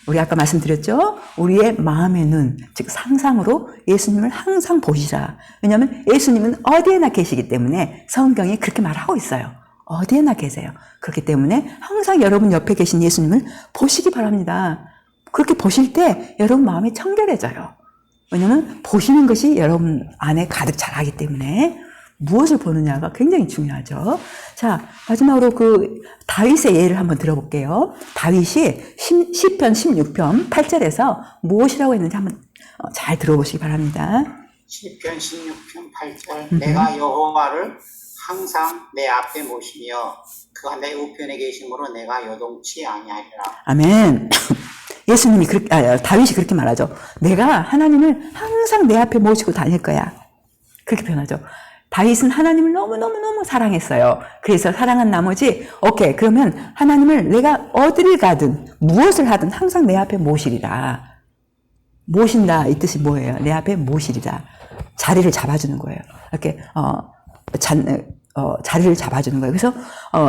우리 아까 말씀드렸죠? 우리의 마음의 눈, 즉 상상으로 예수님을 항상 보시라. 왜냐하면 예수님은 어디에나 계시기 때문에 성경이 그렇게 말하고 있어요. 어디에나 계세요. 그렇기 때문에 항상 여러분 옆에 계신 예수님을 보시기 바랍니다. 그렇게 보실 때 여러분 마음이 청결해져요. 왜냐하면 보시는 것이 여러분 안에 가득 차기 때문에 무엇을 보느냐가 굉장히 중요하죠. 자, 마지막으로 그 다윗의 예를 한번 들어볼게요. 다윗이 시편 16편 8절에서 무엇이라고 했는지 한번 잘 들어보시기 바랍니다. 시편 16편 8절 내가 여호와를 항상 내 앞에 모시며 그가 내 우편에 계심으로 내가 요동치 아니하리라. 아멘. 예수님이 다윗이 그렇게 말하죠. 내가 하나님을 항상 내 앞에 모시고 다닐 거야. 그렇게 표현하죠. 다윗은 하나님을 너무너무너무 사랑했어요. 그래서 사랑한 나머지 오케이 그러면 하나님을 내가 어디를 가든 무엇을 하든 항상 내 앞에 모시리라. 모신다 이 뜻이 뭐예요? 내 앞에 모시리라. 자리를 잡아주는 거예요. 이렇게 자리를 잡아주는 거예요. 그래서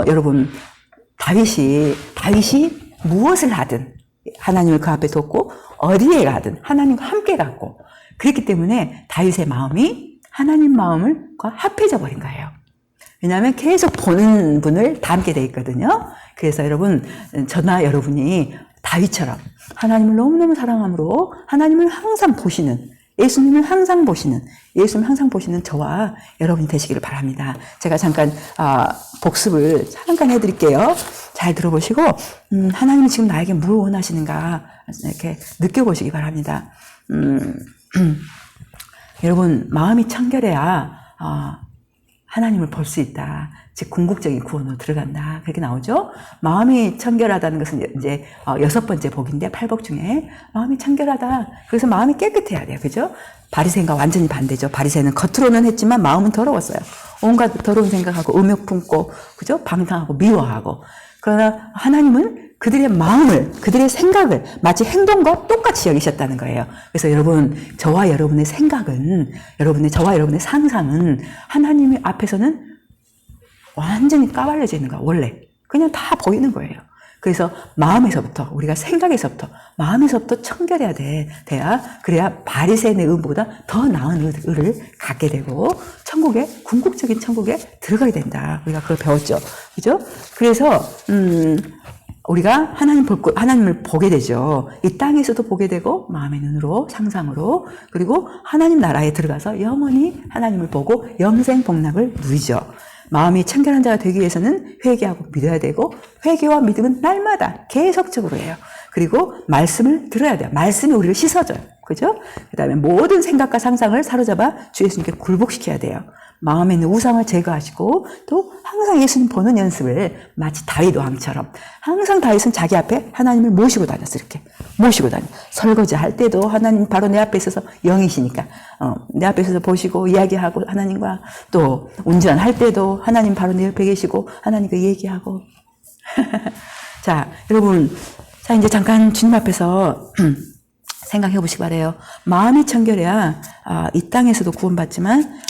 여러분 다윗이 무엇을 하든 하나님을 그 앞에 뒀고 어디에 가든 하나님과 함께 갔고 그렇기 때문에 다윗의 마음이 하나님 마음과 합해져 버린 거예요. 왜냐하면 계속 보는 분을 닮게 돼 있거든요. 그래서 여러분 저나 여러분이 다윗처럼 하나님을 너무너무 사랑함으로 하나님을 항상 보시는 예수님을 항상 보시는 저와 여러분이 되시기를 바랍니다. 제가 잠깐 복습을 잠깐 해드릴게요. 잘 들어보시고 하나님이 지금 나에게 뭘 원하시는가 이렇게 느껴보시기 바랍니다. 여러분 마음이 청결해야 하나님을 볼 수 있다. 즉 궁극적인 구원으로 들어간다. 그렇게 나오죠. 마음이 청결하다는 것은 이제 6번째 복인데 8복 중에 마음이 청결하다. 그래서 마음이 깨끗해야 돼요. 그죠? 바리새인과 완전히 반대죠. 바리새인은 겉으로는 했지만 마음은 더러웠어요. 온갖 더러운 생각하고 음욕 품고 그죠? 방탕하고 미워하고. 그러나 하나님은 그들의 마음을, 그들의 생각을 마치 행동과 똑같이 여기셨다는 거예요. 그래서 여러분, 저와 여러분의 생각은, 저와 여러분의 상상은 하나님 앞에서는 완전히 까발려져 있는 거야, 원래. 그냥 다 보이는 거예요. 그래서 마음에서부터, 우리가 생각에서부터, 마음에서부터 청결해야 돼야, 그래야 바리새인의 의보다 더 나은 의를 갖게 되고, 궁극적인 천국에 들어가게 된다. 우리가 그걸 배웠죠. 그죠? 그래서, 우리가 하나님을 보게 되죠. 이 땅에서도 보게 되고, 마음의 눈으로, 상상으로, 그리고 하나님 나라에 들어가서 영원히 하나님을 보고 영생 복락을 누리죠. 마음이 청결한 자가 되기 위해서는 회개하고 믿어야 되고, 회개와 믿음은 날마다 계속적으로 해요. 그리고 말씀을 들어야 돼요. 말씀이 우리를 씻어줘요. 그죠? 그 다음에 모든 생각과 상상을 사로잡아 주 예수님께 굴복시켜야 돼요. 마음에 있는 우상을 제거하시고 또 항상 예수님 보는 연습을 마치 다윗 왕처럼 항상 다윗은 자기 앞에 하나님을 모시고 다녔어요. 이렇게 모시고 다녀. 설거지 할 때도 하나님 바로 내 앞에 있어서 영이시니까 내 앞에 있어서 보시고 이야기하고 하나님과 또 운전할 때도 하나님 바로 내 옆에 계시고 하나님과 얘기하고 자 여러분 자 이제 잠깐 주님 앞에서 생각해 보시기 바래요. 마음이 청결해야 이 땅에서도 구원받지만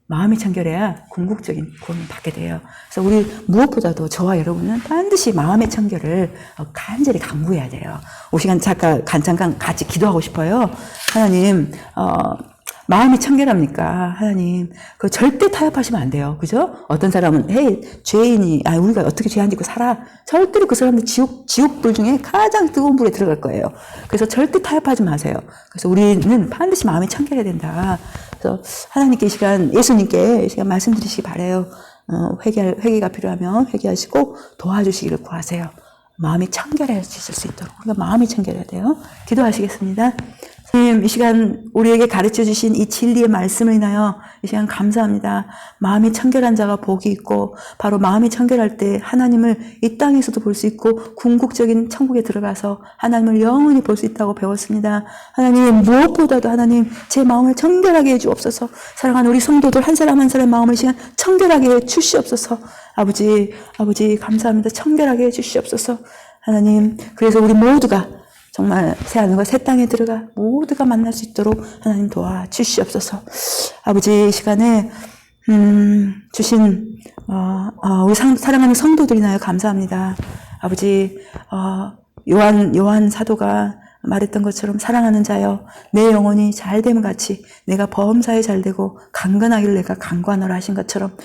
마음이 청결해야 궁극적인 구원을 받게 돼요. 그래서 우리 무엇보다도 저와 여러분은 반드시 마음의 청결을 간절히 강구해야 돼요. 이 시간 잠깐 같이 기도하고 싶어요. 하나님, 마음이 청결합니까? 하나님, 그 절대 타협하시면 안 돼요. 그죠? 어떤 사람은, 헤이, 죄인이, 우리가 어떻게 죄 안 짓고 살아? 절대로 그 사람들 지옥불 중에 가장 뜨거운 불에 들어갈 거예요. 그래서 절대 타협하지 마세요. 그래서 우리는 반드시 마음이 청결해야 된다. 그래서 하나님께 이 시간, 예수님께 이 시간 말씀드리시기 바래요. 회개가 필요하면 회개하시고 도와주시기를 구하세요. 마음이 청결해질 수 있도록. 우리가 마음이 청결해야 돼요. 기도하시겠습니다. 주님, 이 시간 우리에게 가르쳐 주신 이 진리의 말씀을 인하여 이 시간 감사합니다. 마음이 청결한 자가 복이 있고 바로 마음이 청결할 때 하나님을 이 땅에서도 볼 수 있고 궁극적인 천국에 들어가서 하나님을 영원히 볼 수 있다고 배웠습니다. 하나님 무엇보다도 하나님 제 마음을 청결하게 해 주옵소서. 사랑하는 우리 성도들 한 사람 한 사람의 마음을 이 시간 청결하게 해 주시옵소서. 아버지 감사합니다. 청결하게 해 주시옵소서. 하나님 그래서 우리 모두가 정말 새하늘과 새 땅에 들어가 모두가 만날 수 있도록 하나님 도와주시옵소서. 아버지 이 시간에 주신 우리 사랑하는 성도들이나요 감사합니다. 아버지 요한 사도가 말했던 것처럼 사랑하는 자여 내 영혼이 잘됨 같이 내가 범사에 잘되고 강건하길 내가 강건하라 하신 것처럼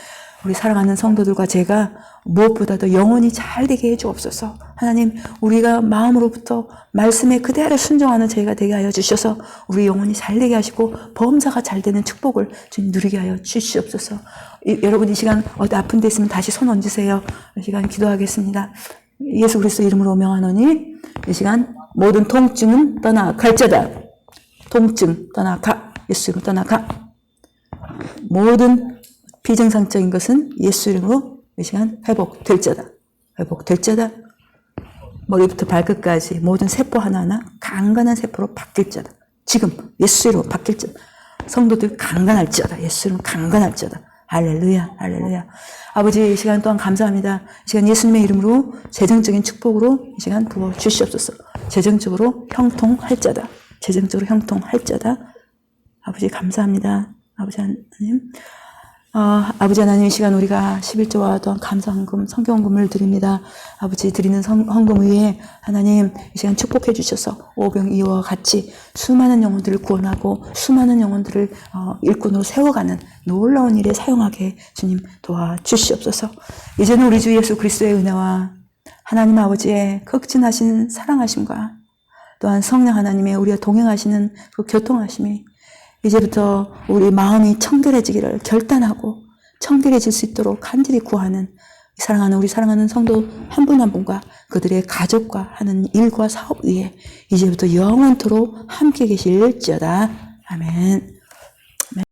우리 사랑하는 성도들과 제가 무엇보다도 영혼이 잘되게 해주옵소서. 하나님, 우리가 마음으로부터 말씀에 그대로 순종하는 저희가 되게 하여 주셔서 우리 영혼이 잘되게 하시고 범사가 잘되는 축복을 주님 누리게 하여 주시옵소서. 여러분 이 시간 어디 아픈 데 있으면 다시 손 얹으세요. 이 시간 기도하겠습니다. 예수 그리스도 이름으로 명하노니 이 시간 모든 통증은 떠나갈지어다. 통증 떠나가. 예수 이름으로 떠나가. 모든 비정상적인 것은 예수 이름으로 이 시간 회복될지어다. 회복될지어다. 머리부터 발끝까지 모든 세포 하나하나 강건한 세포로 바뀔지어다. 지금 예수 이름으로 바뀔지어다. 성도들 강건할지어다. 예수 이름으로 강건할지어다. 할렐루야, 할렐루야. 아버지, 이 시간 또한 감사합니다. 이 시간 예수님의 이름으로 재정적인 축복으로 이 시간 부어 주시옵소서. 재정적으로 형통할지어다. 재정적으로 형통할지어다. 아버지, 감사합니다. 아버지 하나님. 아버지 하나님, 이 시간 우리가 11조와 또한 감사헌금, 성경헌금을 드립니다. 아버지 드리는 헌금 위에 하나님 이 시간 축복해 주셔서 오병이어와 같이 수많은 영혼들을 구원하고 수많은 영혼들을 일꾼으로 세워가는 놀라운 일에 사용하게 주님 도와주시옵소서. 이제는 우리 주 예수 그리스도의 은혜와 하나님 아버지의 극진하신 사랑하심과 또한 성령 하나님의 우리와 동행하시는 그 교통하심이 이제부터 우리 마음이 청결해지기를 결단하고 청결해질 수 있도록 간절히 구하는 우리 사랑하는 성도 한 분 한 분과 그들의 가족과 하는 일과 사업 위에 이제부터 영원토록 함께 계실지어다. 아멘.